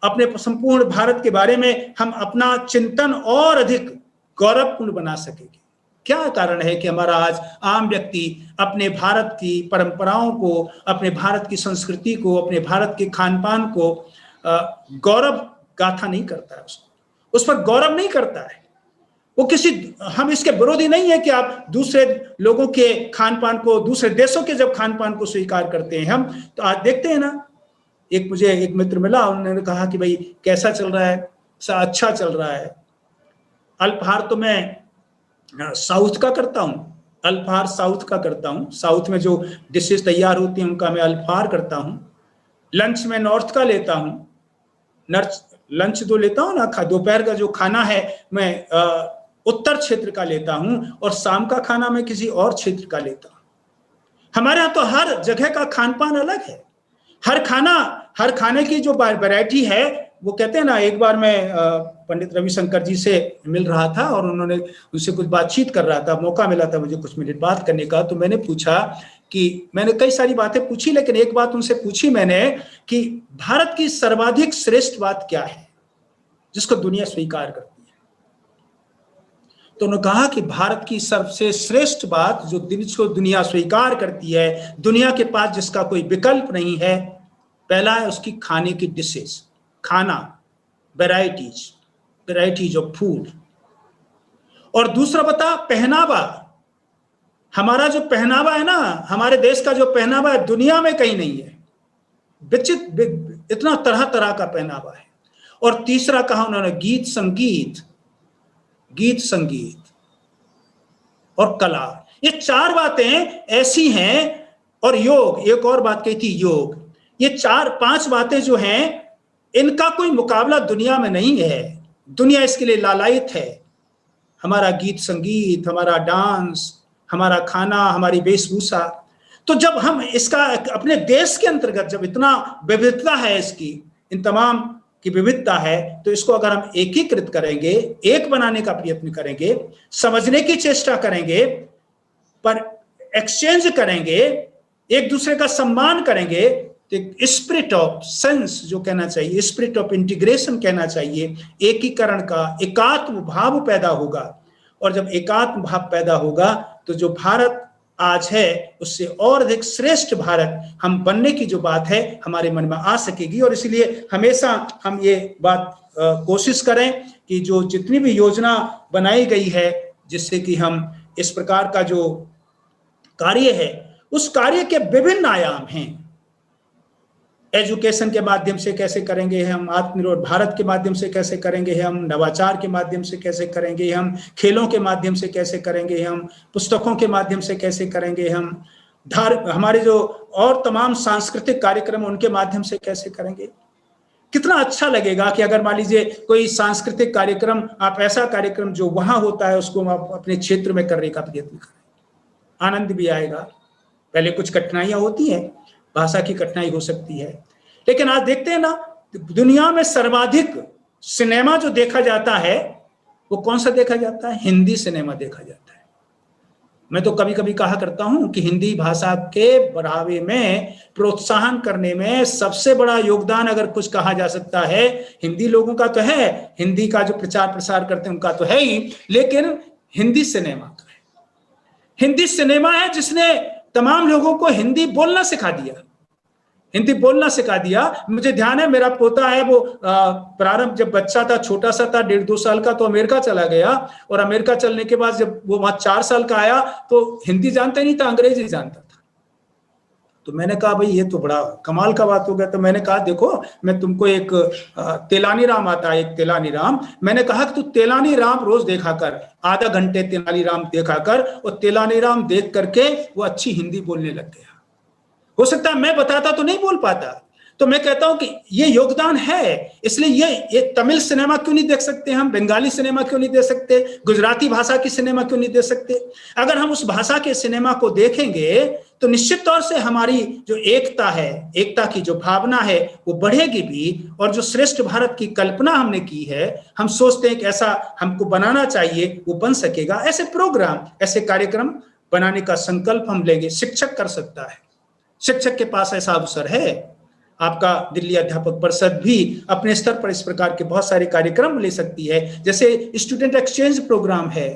अपने संपूर्ण भारत के बारे में हम अपना चिंतन और अधिक गौरवपूर्ण बना सकेंगे। क्या कारण है कि हमारा आज आम व्यक्ति अपने भारत की परंपराओं को, अपने भारत की संस्कृति को, अपने भारत के खान पान को गौरव गाथा नहीं करता है, उस पर गौरव नहीं करता है। वो हम इसके विरोधी नहीं है कि आप दूसरे लोगों के खान पान को, दूसरे देशों के जब खान पान को स्वीकार करते हैं हम, तो आज देखते हैं ना, मुझे एक मित्र मिला, उन्होंने कहा कि भाई कैसा चल रहा है? अच्छा चल रहा है। अल्पाहार तो मैं साउथ का करता हूँ, अल्पाहार साउथ का करता हूँ, साउथ में जो डिशेस तैयार होती हैं उनका मैं अल्पाहार करता हूँ। लंच में नॉर्थ का लेता हूँ, लंच तो लेता हूँ ना, दोपहर का जो खाना है मैं उत्तर क्षेत्र का लेता हूं, और शाम का खाना मैं किसी और क्षेत्र का लेता हूं। हमारे यहाँ तो हर जगह का खान पान अलग है। हर खाने की जो वैरायटी है, वो कहते हैं ना, एक बार मैं पंडित रविशंकर जी से मिल रहा था और उनसे कुछ बातचीत कर रहा था, मौका मिला था मुझे कुछ मिनट बात करने का। तो मैंने पूछा कि मैंने कई सारी बातें पूछी, लेकिन एक बात उनसे पूछी मैंने कि भारत की सर्वाधिक श्रेष्ठ बात क्या है जिसको दुनिया स्वीकार करती है। तो उन्होंने कहा कि भारत की सबसे श्रेष्ठ बात जो जिसको दुनिया स्वीकार करती है, दुनिया के पास जिसका कोई विकल्प नहीं है, पहला है उसकी खाने की डिशेस, खाना, वैरायटीज ऑफ फूड। और दूसरा बता पहनावा। हमारा जो पहनावा है ना, हमारे देश का जो पहनावा है, दुनिया में कहीं नहीं है। इतना तरह तरह का पहनावा है। और तीसरा कहा उन्होंने गीत संगीत और कला। ये चार बातें ऐसी हैं, और योग, एक और बात कही थी योग। ये 4-5 बातें जो हैं, इनका कोई मुकाबला दुनिया में नहीं है। दुनिया इसके लिए लालायित है। हमारा गीत संगीत, हमारा डांस, हमारा खाना, हमारी वेशभूषा। तो जब हम इसका अपने देश के अंतर्गत, जब इतना विविधता है इसकी, इन तमाम की विविधता है, तो इसको अगर हम एकीकृत करेंगे, एक बनाने का प्रयत्न करेंगे, समझने की चेष्टा करेंगे, पर एक्सचेंज करेंगे, एक दूसरे का सम्मान करेंगे, तो स्पिरिट ऑफ सेंस जो कहना चाहिए, स्पिरिट ऑफ इंटीग्रेशन कहना चाहिए, एकीकरण का एकात्म भाव पैदा होगा। और जब एकात्म भाव पैदा होगा तो जो भारत आज है उससे और अधिक श्रेष्ठ भारत हम बनने की जो बात है हमारे मन में आ सकेगी। और इसलिए हमेशा हम ये बात कोशिश करें कि जो जितनी भी योजना बनाई गई है, जिससे कि हम इस प्रकार का जो कार्य है, उस कार्य के विभिन्न आयाम हैं। एजुकेशन के माध्यम से कैसे करेंगे हम, आत्मनिर्भर भारत के माध्यम से कैसे करेंगे हम, नवाचार के माध्यम से कैसे करेंगे हम, खेलों के माध्यम से कैसे करेंगे हम, पुस्तकों के माध्यम से कैसे करेंगे हम, हमारे जो और तमाम सांस्कृतिक कार्यक्रम उनके माध्यम से कैसे करेंगे। कितना अच्छा लगेगा कि अगर मान लीजिए कोई सांस्कृतिक कार्यक्रम, आप ऐसा कार्यक्रम जो वहां होता है उसको आप अपने क्षेत्र में करने का प्रयत्न करें, आनंद भी आएगा। पहले कुछ कठिनाइयां होती हैं, भाषा की कठिनाई हो सकती है, लेकिन आज देखते हैं ना, दुनिया में सर्वाधिक सिनेमा जो देखा जाता है वो कौन सा देखा जाता है? हिंदी सिनेमा देखा जाता है। मैं तो कभी कभी कहा करता हूं कि हिंदी भाषा के बढ़ावे में, प्रोत्साहन करने में सबसे बड़ा योगदान अगर कुछ कहा जा सकता है, हिंदी लोगों का तो है, हिंदी का जो प्रचार प्रसार करते हैं उनका तो है ही, लेकिन हिंदी सिनेमा का है। हिंदी सिनेमा है जिसने तमाम लोगों को हिंदी बोलना सिखा दिया, हिंदी बोलना सिखा दिया। मुझे ध्यान है, मेरा पोता है, वो प्रारंभ जब बच्चा था, छोटा सा था, 1.5-2 साल का, तो अमेरिका चला गया, और अमेरिका चलने के बाद जब वो वहां 4 साल का आया तो हिंदी जानता नहीं था, अंग्रेजी जानता था। तो मैंने कहा भाई ये तो बड़ा कमाल का बात हो गया। तो मैंने कहा देखो, मैं तुमको एक तेलानी राम आता है, एक तेलानी राम, मैंने कहा कि तू तेलानी राम रोज देखा कर, आधा घंटे तेलानी राम देखा कर, और तेलानी राम देख करके वो अच्छी हिंदी बोलने लग गया। हो सकता है मैं बताता तो नहीं बोल पाता। तो मैं कहता हूं कि ये योगदान है, इसलिए ये तमिल सिनेमा क्यों नहीं देख सकते हम, बंगाली सिनेमा क्यों नहीं देख सकते, गुजराती भाषा की सिनेमा क्यों नहीं देख सकते। अगर हम उस भाषा के सिनेमा को देखेंगे तो निश्चित तौर से हमारी जो एकता है, एकता की जो भावना है वो बढ़ेगी भी, और जो श्रेष्ठ भारत की कल्पना हमने की है, हम सोचते हैं कि ऐसा हमको बनाना चाहिए, वो बन सकेगा। ऐसे प्रोग्राम, ऐसे कार्यक्रम बनाने का संकल्प हम लेंगे। शिक्षक कर सकता है, शिक्षक के पास ऐसा अवसर है। आपका दिल्ली अध्यापक परिषद भी अपने स्तर पर इस प्रकार के बहुत सारे कार्यक्रम ले सकती है। जैसे स्टूडेंट एक्सचेंज प्रोग्राम है,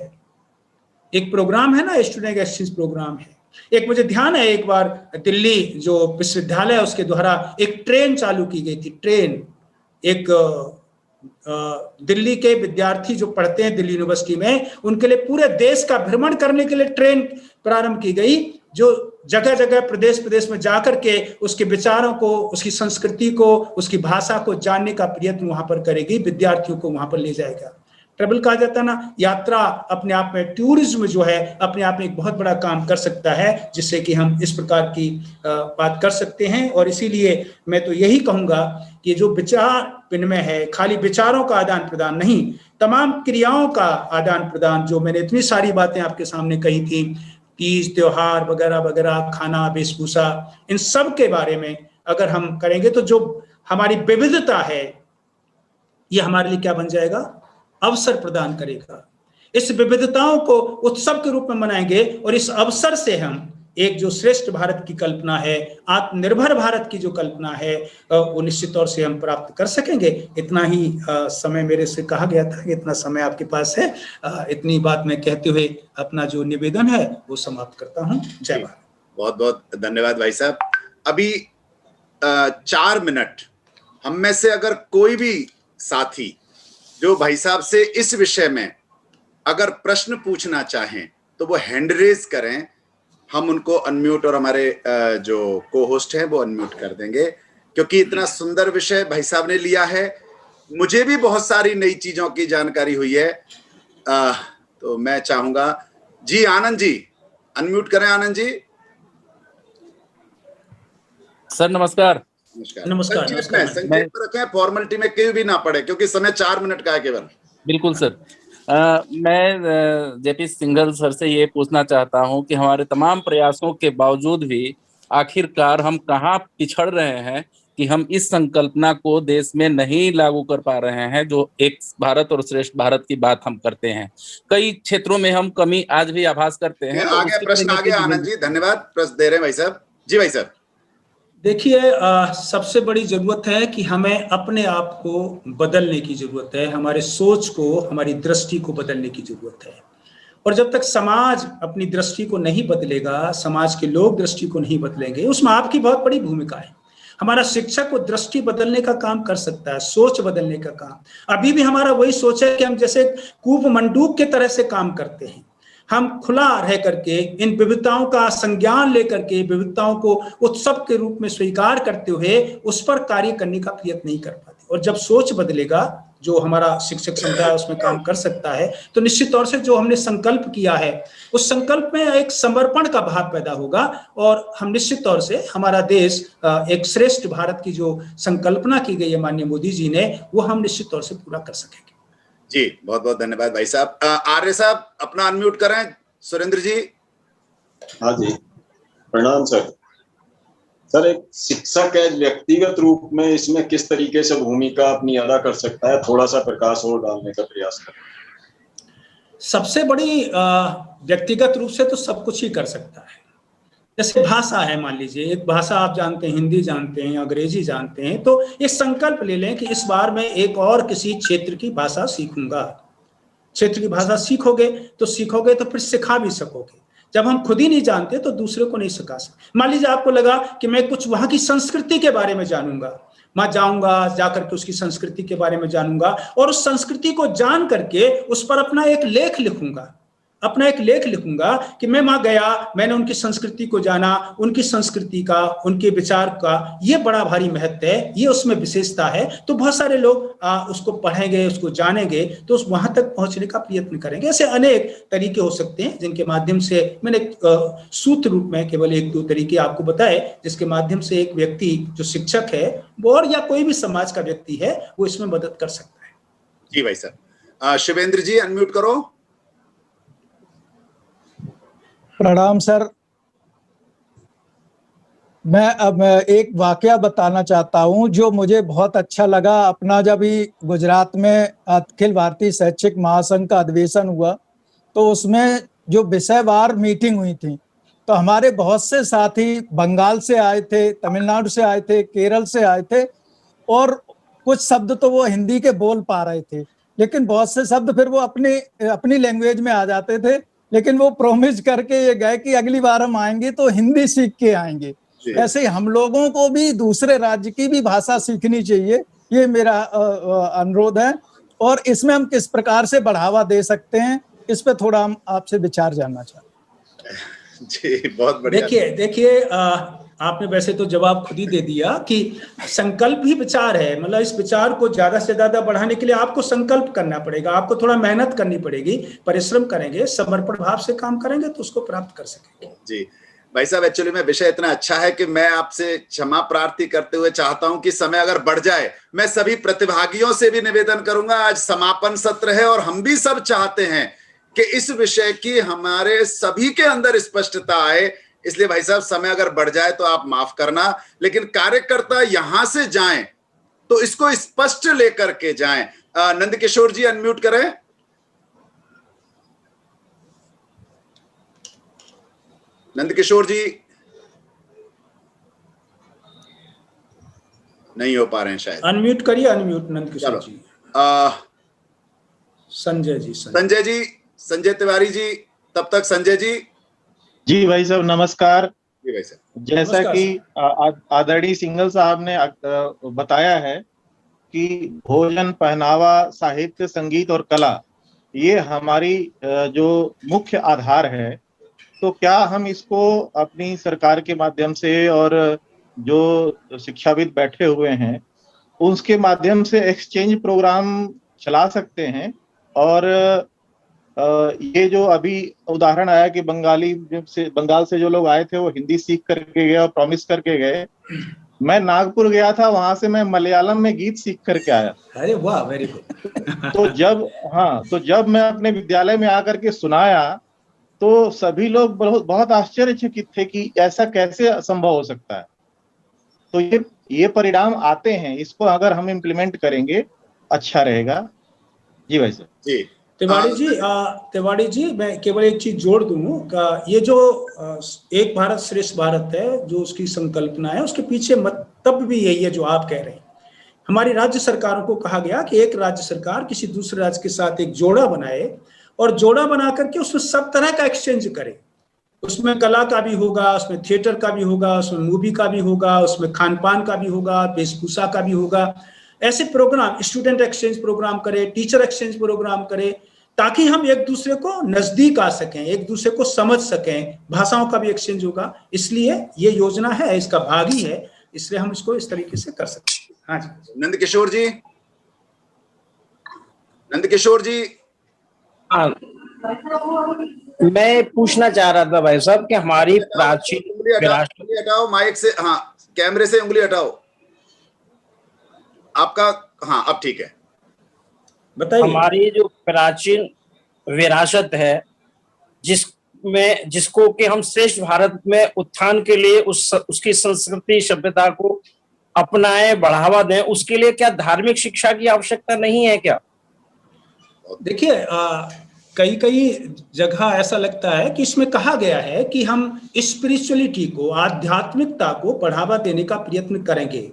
एक प्रोग्राम है ना, स्टूडेंट एक्सचेंज प्रोग्राम है। एक मुझे ध्यान है, एक बार दिल्ली जो विश्वविद्यालय है उसके द्वारा एक ट्रेन चालू की गई थी। ट्रेन, एक दिल्ली के विद्यार्थी जो पढ़ते हैं दिल्ली यूनिवर्सिटी में, उनके लिए पूरे देश का भ्रमण करने के लिए ट्रेन प्रारंभ की गई, जो जगह जगह प्रदेश प्रदेश में जाकर के उसके विचारों को, उसकी संस्कृति को, उसकी भाषा को जानने का प्रयत्न वहां पर करेगी, विद्यार्थियों को वहां पर ले जाएगा। ट्रैवल कहा जाता है ना, यात्रा अपने आप में, टूरिज्म जो है अपने आप में एक बहुत बड़ा काम कर सकता है, जिससे कि हम इस प्रकार की बात कर सकते हैं। और इसीलिए मैं तो यही कहूंगा कि जो विचार विनिमय है, खाली विचारों का आदान प्रदान नहीं, तमाम क्रियाओं का आदान प्रदान, जो मैंने इतनी सारी बातें आपके सामने कही थी, तीज त्योहार वगैरह वगैरह, खाना, वेशभूषा, इन सब के बारे में अगर हम करेंगे तो जो हमारी विविधता है ये हमारे लिए क्या बन जाएगा, अवसर प्रदान करेगा। इस विविधताओं को उत्सव के रूप में मनाएंगे, और इस अवसर से हम एक जो श्रेष्ठ भारत की कल्पना है, आत्मनिर्भर भारत की जो कल्पना है, वो निश्चित तौर से हम प्राप्त कर सकेंगे। इतना ही समय मेरे से कहा गया था, इतना समय आपके पास है। इतनी बात मैं कहते हुए अपना जो निवेदन है वो समाप्त करता हूँ। जय भारत। बहुत बहुत धन्यवाद भाई साहब। अभी 4 मिनट हम में से अगर कोई भी साथी जो भाई साहब से इस विषय में अगर प्रश्न पूछना चाहें तो वो हैंड रेज करें, हम उनको अनम्यूट, और हमारे जो को होस्ट हैं वो अनम्यूट कर देंगे, क्योंकि इतना सुंदर विषय भाई साहब ने लिया है। मुझे भी बहुत सारी नई चीजों की जानकारी हुई है। तो मैं चाहूंगा जी, आनंद जी अनम्यूट करें। आनंद जी सर नमस्कार। नमस्कार। संक्षेप में रखें, फॉर्मेलिटी में कोई भी ना पड़े, क्योंकि समय 4 मिनट का है केवल। बिल्कुल सर। मैं जेपी सिंघल सर से ये पूछना चाहता हूं कि हमारे तमाम प्रयासों के बावजूद भी आखिरकार हम कहाँ पिछड़ रहे हैं कि हम इस संकल्पना को देश में नहीं लागू कर पा रहे हैं, जो एक भारत और श्रेष्ठ भारत की बात हम करते हैं। कई क्षेत्रों में हम कमी आज भी आभास करते हैं। आगे प्रश्न आ गया आनंद जी, धन्यवाद। प्रश्न दे रहे हैं भाई साहब। जी भाई साहब। देखिए, सबसे बड़ी जरूरत है कि हमें अपने आप को बदलने की जरूरत है, हमारे सोच को, हमारी दृष्टि को बदलने की जरूरत है। और जब तक समाज अपनी दृष्टि को नहीं बदलेगा, समाज के लोग दृष्टि को नहीं बदलेंगे, उसमें आपकी बहुत बड़ी भूमिका है। हमारा शिक्षक को दृष्टि बदलने का काम कर सकता है, सोच बदलने का काम। अभी भी हमारा वही सोच है कि हम जैसे कूप मंडूक के तरह से काम करते हैं। हम खुला रह करके इन विविधताओं का संज्ञान लेकर के विविधताओं को उत्सव के रूप में स्वीकार करते हुए उस पर कार्य करने का प्रयत्न नहीं कर पाते। और जब सोच बदलेगा, जो हमारा शिक्षक समुदाय उसमें काम कर सकता है, तो निश्चित तौर से जो हमने संकल्प किया है उस संकल्प में एक समर्पण का भाव पैदा होगा और हम निश्चित तौर से हमारा देश एक श्रेष्ठ भारत की जो संकल्पना की गई है माननीय मोदी जी ने, वो हम निश्चित तौर से पूरा कर सकेंगे। जी बहुत बहुत धन्यवाद भाई साहब। आर्य साहब अपना अनम्यूट करें। सुरेंद्र जी। हाँ जी, प्रणाम सर। सर, एक शिक्षक है व्यक्तिगत रूप में इसमें किस तरीके से भूमिका अपनी अदा कर सकता है, थोड़ा सा प्रकाश और डालने का प्रयास करें। सबसे बड़ी व्यक्तिगत रूप से तो सब कुछ ही कर सकता है। जैसे भाषा है, मान लीजिए एक भाषा आप जानते हैं, हिंदी जानते हैं, अंग्रेजी जानते हैं, तो ये संकल्प ले लें कि इस बार मैं एक और किसी क्षेत्र की भाषा सीखूंगा। क्षेत्र की भाषा सीखोगे तो फिर सिखा भी सकोगे। जब हम खुद ही नहीं जानते तो दूसरे को नहीं सिखा सकते। मान लीजिए आपको लगा कि मैं कुछ वहां की संस्कृति के बारे में जानूंगा, मैं जाऊंगा, जाकर के उसकी संस्कृति के बारे में जानूंगा और उस संस्कृति को जान करके उस पर अपना एक लेख लिखूंगा कि मैं वहां गया, मैंने उनकी संस्कृति को जाना, उनकी संस्कृति का, उनके विचार का ये बड़ा भारी महत्व है, ये उसमें विशेषता है। तो बहुत सारे लोग उसको पढ़ेंगे, उसको जानेंगे, तो उस वहां तक पहुंचने का प्रयत्न करेंगे। ऐसे अनेक तरीके हो सकते हैं जिनके माध्यम से मैंने सूत्र रूप में केवल 1-2 तरीके आपको बताए, जिसके माध्यम से एक व्यक्ति जो शिक्षक है और या कोई भी समाज का व्यक्ति है वो इसमें मदद कर सकता है। जी भाई साहब। शिवेंद्र जी अनम्यूट करो। प्रणाम सर। मैं अब एक वाकया बताना चाहता हूं जो मुझे बहुत अच्छा लगा। अपना जब ही गुजरात में अखिल भारतीय शैक्षिक महासंघ का अधिवेशन हुआ तो उसमें जो विषयवार मीटिंग हुई थी, तो हमारे बहुत से साथी बंगाल से आए थे, तमिलनाडु से आए थे, केरल से आए थे और कुछ शब्द तो वो हिंदी के बोल पा रहे थे, लेकिन बहुत से शब्द फिर वो अपनी लैंग्वेज में आ जाते थे। लेकिन वो प्रॉमिस करके ये गए कि अगली बार हम आएंगे तो हिंदी सीख के आएंगे। ऐसे ही हम लोगों को भी दूसरे राज्य की भी भाषा सीखनी चाहिए, ये मेरा अनुरोध है। और इसमें हम किस प्रकार से बढ़ावा दे सकते हैं, इस पे थोड़ा हम आपसे विचार जानना चाहते हैं। जी बहुत बढ़िया। देखिए आपने वैसे तो जवाब खुद ही दे दिया कि संकल्प ही विचार है। मतलब इस विचार को ज्यादा से ज्यादा बढ़ाने के लिए आपको संकल्प करना पड़ेगा, आपको थोड़ा मेहनत करनी पड़ेगी, परिश्रम करेंगे, समर्पण भाव से काम करेंगे तो उसको प्राप्त कर सकेंगे। जी भाई साहब, एक्चुअली में विषय इतना अच्छा है कि मैं आपसे क्षमा प्रार्थी करते हुए चाहता हूं कि समय अगर बढ़ जाए, मैं सभी प्रतिभागियों से भी निवेदन करूंगा, आज समापन सत्र है और हम भी सब चाहते हैं कि इस विषय की हमारे सभी के अंदर स्पष्टता आए। इसलिए भाई साहब समय अगर बढ़ जाए तो आप माफ करना, लेकिन कार्यकर्ता यहां से जाएं तो इसको स्पष्ट लेकर के जाएं। नंदकिशोर जी अनम्यूट करें। नंदकिशोर जी नहीं हो पा रहे हैं शायद। अनम्यूट करिए, अनम्यूट नंदकिशोर जी। संजय तिवारी जी, तब तक संजय जी। जी भाई साहब नमस्कार। जी भाई साहब। जैसा कि आदरणीय सिंघल साहब ने बताया है कि भोजन, पहनावा, साहित्य, संगीत और कला ये हमारी जो मुख्य आधार है, तो क्या हम इसको अपनी सरकार के माध्यम से और जो शिक्षाविद बैठे हुए हैं उसके माध्यम से एक्सचेंज प्रोग्राम चला सकते हैं। और ये जो अभी उदाहरण आया कि बंगाल से जो लोग आए थे वो हिंदी सीख करके गए और प्रॉमिस करके गए। मैं नागपुर गया था, वहां से मैं मलयालम में गीत सीख करके आया। अरे वाह, वेरी गुड। तो जब मैं अपने विद्यालय में आकर के सुनाया तो सभी लोग बहुत आश्चर्यचकित थे कि ऐसा कैसे संभव हो सकता है। तो ये परिणाम आते हैं, इसको अगर हम इम्प्लीमेंट करेंगे अच्छा रहेगा। जी भाई साहब। जी तिवारी जी मैं केवल एक चीज जोड़ दूं का ये जो एक भारत श्रेष्ठ भारत है, जो उसकी संकल्पना है, उसके पीछे मतलब भी यही है जो आप कह रहे हैं। हमारी राज्य सरकारों को कहा गया कि एक राज्य सरकार किसी दूसरे राज्य के साथ एक जोड़ा बनाए और जोड़ा बना करके उसमें सब तरह का एक्सचेंज करे। उसमें कला का भी होगा, उसमें थिएटर का भी होगा, उसमें मूवी का भी होगा, उसमें खान पान का भी होगा, वेशभूषा का भी होगा। ऐसे प्रोग्राम, स्टूडेंट एक्सचेंज प्रोग्राम करे, टीचर एक्सचेंज प्रोग्राम करे, ताकि हम एक दूसरे को नजदीक आ सकें, एक दूसरे को समझ सकें, भाषाओं का भी एक्सचेंज होगा। इसलिए ये योजना है, इसका भाग ही है, इसलिए हम इसको इस तरीके से कर सकते हैं। हाँ जी। नंदकिशोर जी, नंदकिशोर जी। हाँ, मैं पूछना चाह रहा था भाई साहब कि हमारी प्राचीन उंगली हटाओ माइक से, हाँ कैमरे से उंगली हटाओ आपका। हाँ अब ठीक है, बताइए। हमारी जो प्राचीन विरासत है, जिसको कि हम श्रेष्ठ भारत में उत्थान के लिए उसकी संस्कृति सभ्यता को अपनाएं, बढ़ावा दें, उसके लिए क्या धार्मिक शिक्षा की आवश्यकता नहीं है क्या? देखिए, कई जगह ऐसा लगता है कि इसमें कहा गया है कि हम स्पिरिचुअलिटी को, आध्यात्मिकता को बढ़ावा देने का प्रयत्न करेंगे,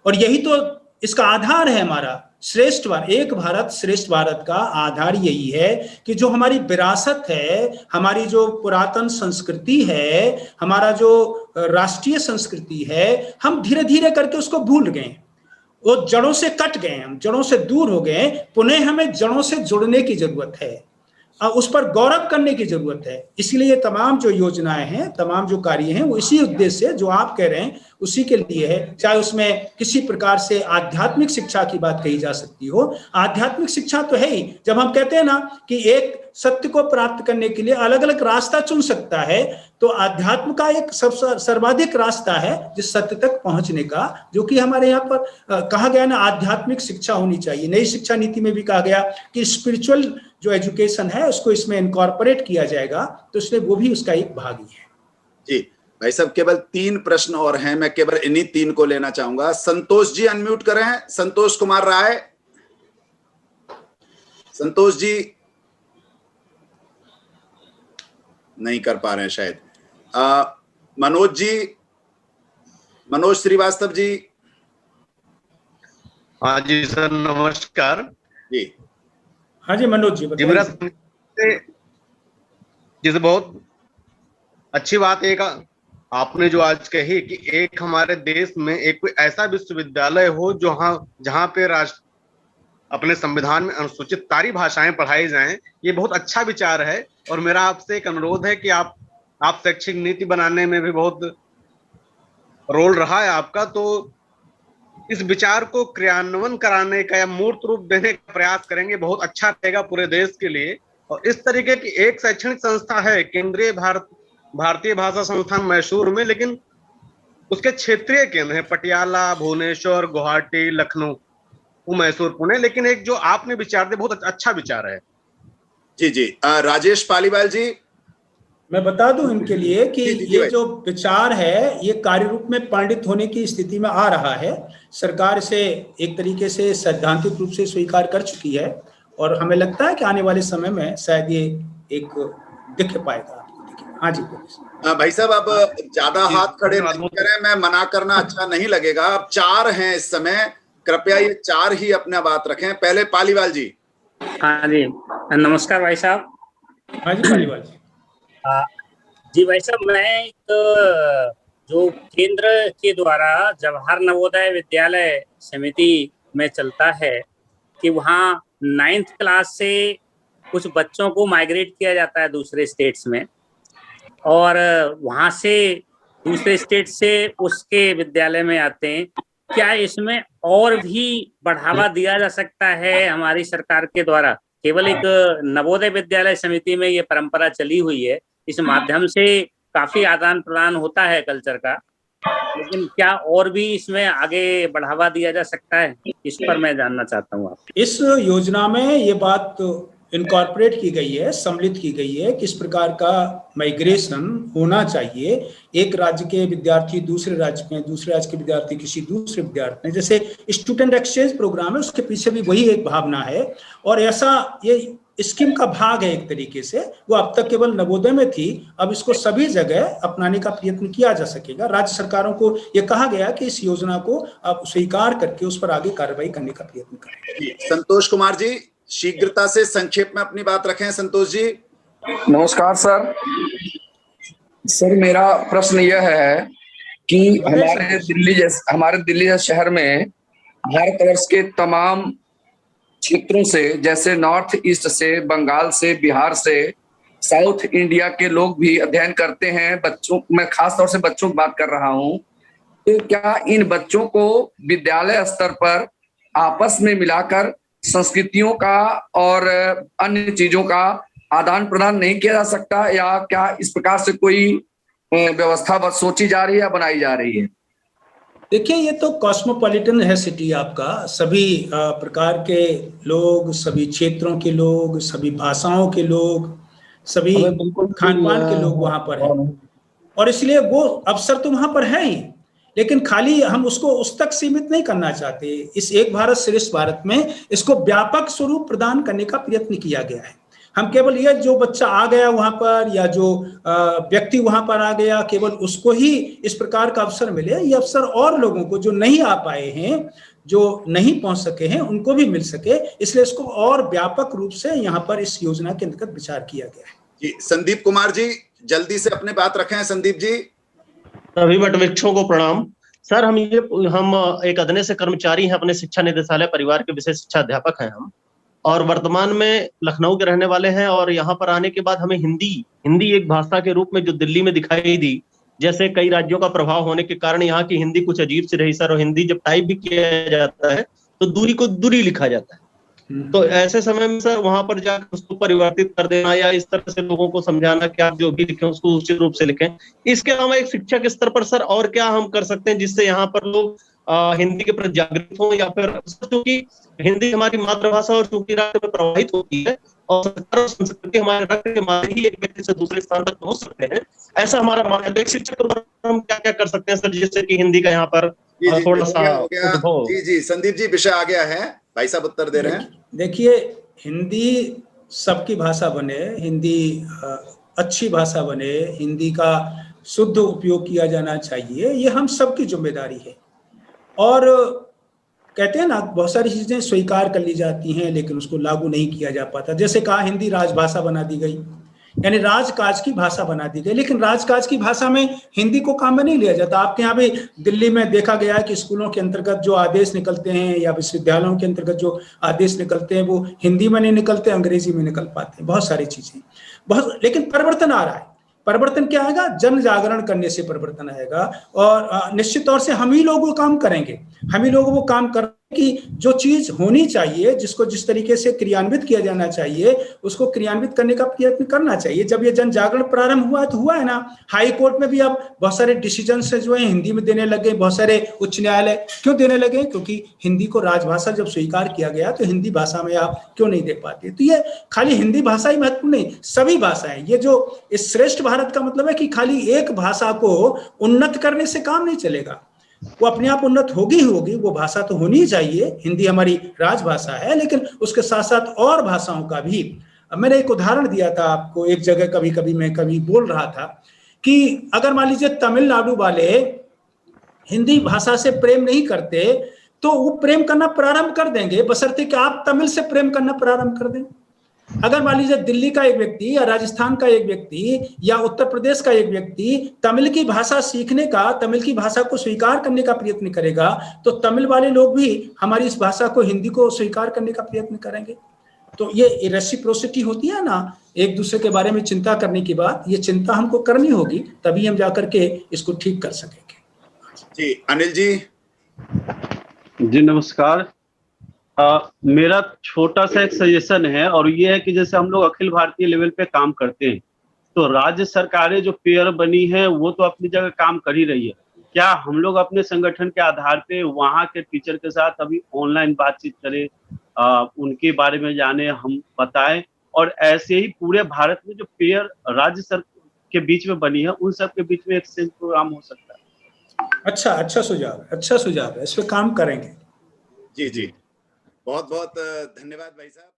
और यही तो इसका आधार है। हमारा श्रेष्ठ भारत, एक भारत श्रेष्ठ भारत का आधार यही है कि जो हमारी विरासत है, हमारी जो पुरातन संस्कृति है, हमारा जो राष्ट्रीय संस्कृति है, हम धीरे धीरे करके उसको भूल गए, वो जड़ों से कट गए, हम जड़ों से दूर हो गए। पुनः हमें जड़ों से जुड़ने की जरूरत है, उस पर गौरव करने की जरूरत है। इसलिए तमाम जो योजनाएं हैं, तमाम जो कार्य हैं, वो इसी उद्देश्य से जो आप कह रहे हैं उसी के लिए है। चाहे उसमें किसी प्रकार से आध्यात्मिक शिक्षा की बात कही जा सकती हो, आध्यात्मिक शिक्षा तो है ही। जब हम कहते हैं ना कि एक सत्य को प्राप्त करने के लिए अलग अलग रास्ता चुन सकता है, तो आध्यात्म का एक सर्वाधिक रास्ता है जिस सत्य तक पहुंचने का, जो कि हमारे यहाँ पर कहा गया ना, आध्यात्मिक शिक्षा होनी चाहिए। नई शिक्षा नीति में भी कहा गया कि स्पिरिचुअल जो एजुकेशन है उसको इसमें इनकॉर्पोरेट किया जाएगा, तो इसलिए वो भी उसका एक भाग ही है। जी भाई साहब, केवल 3 प्रश्न और हैं, मैं केवल इन्हीं 3 को लेना चाहूंगा। संतोष जी अनम्यूट करें, संतोष कुमार राय। संतोष जी नहीं कर पा रहे हैं शायद। मनोज जी, मनोज श्रीवास्तव जी। हाँ जी सर, नमस्कार जी। हाँ जी मनोज जी, जैसे बहुत अच्छी बात एक आपने जो आज कही कि एक हमारे देश में एक कोई ऐसा विश्वविद्यालय हो जहाँ पे अपने संविधान में अनुसूचित सारी भाषाएं पढ़ाई जाएं, ये बहुत अच्छा विचार है। और मेरा आपसे एक अनुरोध है कि आप शैक्षिक नीति बनाने में भी बहुत रोल रहा है आपका, तो इस विचार को क्रियान्वयन कराने का या मूर्त रूप देने का प्रयास करेंगे, बहुत अच्छा रहेगा पूरे देश के लिए। और इस तरीके की एक शैक्षणिक संस्था है केंद्रीय भारतीय भाषा संस्थान मैसूर में, लेकिन उसके क्षेत्रीय केंद्र है पटियाला, भुवनेश्वर, गुवाहाटी, लखनऊ, मैसूर, पुणे। लेकिन एक जो आपने विचार दिया बहुत अच्छा विचार है। जी जी। राजेश पालीवाल जी। मैं बता दूं इनके लिए कि ये जो विचार है ये कार्य रूप में परिणित होने की स्थिति में आ रहा है। सरकार इसे एक तरीके से सैद्धांतिक रूप से स्वीकार कर चुकी है, और हमें लगता है कि आने वाले समय में शायद ये एक दिख पाएगा। हाँ जी भाई साहब, अब ज्यादा हाथ खड़े नहीं करें, मैं मना करना अच्छा नहीं लगेगा। अब 4 हैं इस समय, कृपया ये 4 ही अपना बात रखें। पहले पालीवाल जी। हाँ जी, नमस्कार भाई साहब। हाँ जी पालीवाल जी। जी भाई साहब, मैं एक जो केंद्र के द्वारा जवाहर नवोदय विद्यालय समिति में चलता है कि वहाँ 9th क्लास से कुछ बच्चों को माइग्रेट किया जाता है दूसरे स्टेट्स में, और वहाँ से दूसरे स्टेट से उसके विद्यालय में आते हैं। क्या इसमें और भी बढ़ावा दिया जा सकता है हमारी सरकार के द्वारा? केवल एक नवोदय विद्यालय समिति में ये परंपरा चली हुई है, इस माध्यम से काफी आदान प्रदान होता है कल्चर का, लेकिन क्या और भी इसमें आगे बढ़ावा दिया जा सकता है? इस पर मैं जानना चाहता हूँ। आप इस योजना में ये बात इनकॉर्पोरेट की गई है, सम्मिलित की गई है, किस प्रकार का माइग्रेशन होना चाहिए। एक राज्य के विद्यार्थी दूसरे राज्य में, दूसरे राज्य के विद्यार्थी किसी दूसरे विद्यार्थी में, जैसे स्टूडेंट एक्सचेंज प्रोग्राम है, उसके पीछे भी वही एक भावना है। और ऐसा ये स्कीम का भाग है एक तरीके से। वो अब तक केवल नवोदय में थी, अब इसको सभी जगह अपनाने का प्रयत्न किया जा सकेगा। राज्य सरकारों को ये कहा गया कि इस योजना को आप स्वीकार करके उस पर आगे कार्रवाई करने का प्रयत्न करें। संतोष कुमार जी, शीघ्रता से संक्षेप में अपनी बात रखें। संतोष जी। नमस्कार सर। सर मेरा प्रश्न यह है कि हमारे दिल्ली जैसे शहर में भारतवर्ष के तमाम क्षेत्रों से, जैसे नॉर्थ ईस्ट से, बंगाल से, बिहार से, साउथ इंडिया के लोग भी अध्ययन करते हैं। बच्चों, मैं खास तौर से बच्चों की बात कर रहा हूँ, तो क्या इन बच्चों को विद्यालय स्तर पर आपस में मिलाकर संस्कृतियों का और अन्य चीजों का आदान प्रदान नहीं किया जा सकता, या क्या इस प्रकार से कोई व्यवस्था बस सोची जा रही है या बनाई जा रही है? देखिए, ये तो कॉस्मोपॉलिटन है सिटी आपका। सभी प्रकार के लोग, सभी क्षेत्रों के लोग, सभी भाषाओं के लोग, सभी खान पान के लोग वहां पर हैं, और इसलिए वो अवसर तो वहां पर है ही, लेकिन खाली हम उसको उस तक सीमित नहीं करना चाहते। इस एक भारत श्रेष्ठ भारत में इसको व्यापक स्वरूप प्रदान करने का प्रयत्न किया गया है। हम केवल ये जो बच्चा आ गया वहां पर, या जो व्यक्ति वहां पर आ गया, केवल उसको ही इस प्रकार का अवसर मिले, ये अवसर और लोगों को जो नहीं आ पाए हैं, जो नहीं पहुंच सके हैं, उनको भी मिल सके, इसलिए इसको और व्यापक रूप से यहाँ पर इस योजना के अंतर्गत विचार किया गया है। जी, संदीप कुमार जी जल्दी से अपने बात रखें। संदीप जी। सभी वटवृक्षों को प्रणाम। सर, हम एक अदने से कर्मचारी हैं, अपने शिक्षा निदेशालय परिवार के विषय शिक्षा अध्यापक हैं हम, और वर्तमान में लखनऊ के रहने वाले हैं। और यहाँ पर आने के बाद हमें हिंदी एक भाषा के रूप में जो दिल्ली में दिखाई दी, जैसे कई राज्यों का प्रभाव होने के कारण यहाँ की हिंदी कुछ अजीब सी रही सर। और हिंदी जब टाइप भी किया जाता है तो दूरी को दूरी लिखा जाता है। तो ऐसे समय में सर वहां पर जाकर उसको परिवर्तित कर देना, या इस तरह से लोगों को समझाना कि आप जो भी लिखें उसको उचित रूप से लिखें। इसके अलावा एक शिक्षक स्तर पर सर और क्या हम कर सकते हैं जिससे यहाँ पर लोग हिंदी के प्रति जागृत हो, या फिर क्योंकि हिंदी हमारी मातृभाषा और चूंकि रक्त में प्रवाहित होती है, और संस्कार और संस्कृति हमारे रक्त के माध्यम ही एक व्यक्ति से दूसरे स्थान तक पहुंच सकते हैं, ऐसा हमारा मानना है। तो एक शिक्षक के द्वारा हम क्या क्या कर सकते हैं सर, जिससे कि हिंदी का यहाँ पर थोड़ा सा हो? जी, संदीप जी, विषय आ गया है, भाई साहब उत्तर दे रहे हैं। देखिए, हिंदी सबकी भाषा बने, हिंदी अच्छी भाषा बने, हिंदी का शुद्ध उपयोग किया जाना चाहिए, ये हम सबकी जिम्मेदारी है। और कहते हैं ना, बहुत सारी चीजें स्वीकार कर ली जाती हैं लेकिन उसको लागू नहीं किया जा पाता। जैसे कहा, हिंदी राजभाषा बना दी गई, यानी राजकाज की भाषा बना दी गई, लेकिन राजकाज की भाषा में हिंदी को काम में नहीं लिया जाता। आपके यहाँ भी दिल्ली में देखा गया है कि स्कूलों के अंतर्गत जो आदेश निकलते हैं, या विश्वविद्यालयों के अंतर्गत जो आदेश निकलते हैं, वो हिंदी में नहीं निकलते, अंग्रेजी में निकल पाते हैं, बहुत सारी चीजें। लेकिन परिवर्तन आ रहा है। परिवर्तन क्या आएगा? जन जागरण करने से परिवर्तन आएगा, और निश्चित तौर से हम ही लोग वो काम करेंगे। हम ही लोग वो काम कर कि जो चीज होनी चाहिए, जिसको जिस तरीके से क्रियान्वित किया जाना चाहिए, उसको क्रियान्वित करने का प्रयत्न करना चाहिए। जब ये जन जागरण प्रारंभ हुआ तो हुआ है ना, हाई कोर्ट में भी अब बहुत सारे डिसीजन जो है हिंदी में देने लगे, बहुत सारे उच्च न्यायालय क्यों देने लगे? क्योंकि हिंदी को राजभाषा जब स्वीकार किया गया तो हिंदी भाषा में आप क्यों नहीं दे पाते? तो ये खाली हिंदी भाषा ही महत्वपूर्ण नहीं, सभी भाषाएं। ये जो इस श्रेष्ठ भारत का मतलब है कि खाली एक भाषा को उन्नत करने से काम नहीं चलेगा, वो अपने आप उन्नत होगी ही होगी, वो भाषा तो होनी ही चाहिए। हिंदी हमारी राजभाषा है, लेकिन उसके साथ साथ और भाषाओं का भी। मैंने एक उदाहरण दिया था आपको एक जगह, कभी मैं बोल रहा था कि अगर मान लीजिए तमिलनाडु वाले हिंदी भाषा से प्रेम नहीं करते तो वो प्रेम करना प्रारंभ कर देंगे, बशर्ते कि आप तमिल से प्रेम करना प्रारंभ कर दें। अगर मान लीजिए दिल्ली का एक व्यक्ति, या राजस्थान का एक व्यक्ति, या उत्तर प्रदेश का एक व्यक्ति तमिल की भाषा सीखने का, तमिल की भाषा को स्वीकार करने का प्रयत्न करेगा, तो तमिल वाले लोग भी हमारी इस भाषा को, हिंदी को स्वीकार करने का प्रयत्न करेंगे। तो ये रेसिप्रोसिटी होती है ना, एक दूसरे के बारे में चिंता करने की बात, ये चिंता हमको करनी होगी, तभी हम जाकर के इसको ठीक कर सकेंगे। जी, अनिल जी। जी नमस्कार। मेरा छोटा सा एक सजेशन है, और ये है कि जैसे हम लोग अखिल भारतीय लेवल पे काम करते हैं, तो राज्य सरकारें जो पेयर बनी है वो तो अपनी जगह काम कर ही रही है। क्या हम लोग अपने संगठन के आधार पे वहाँ के टीचर के साथ अभी ऑनलाइन बातचीत करें, उनके बारे में जाने, हम बताएं, और ऐसे ही पूरे भारत में जो पेयर राज्य सरकार के बीच में बनी है उन सब के बीच में एक्सचेंज प्रोग्राम हो सकता है। अच्छा सुझाव है, इस पे काम करेंगे। जी, बहुत बहुत धन्यवाद भाई साहब।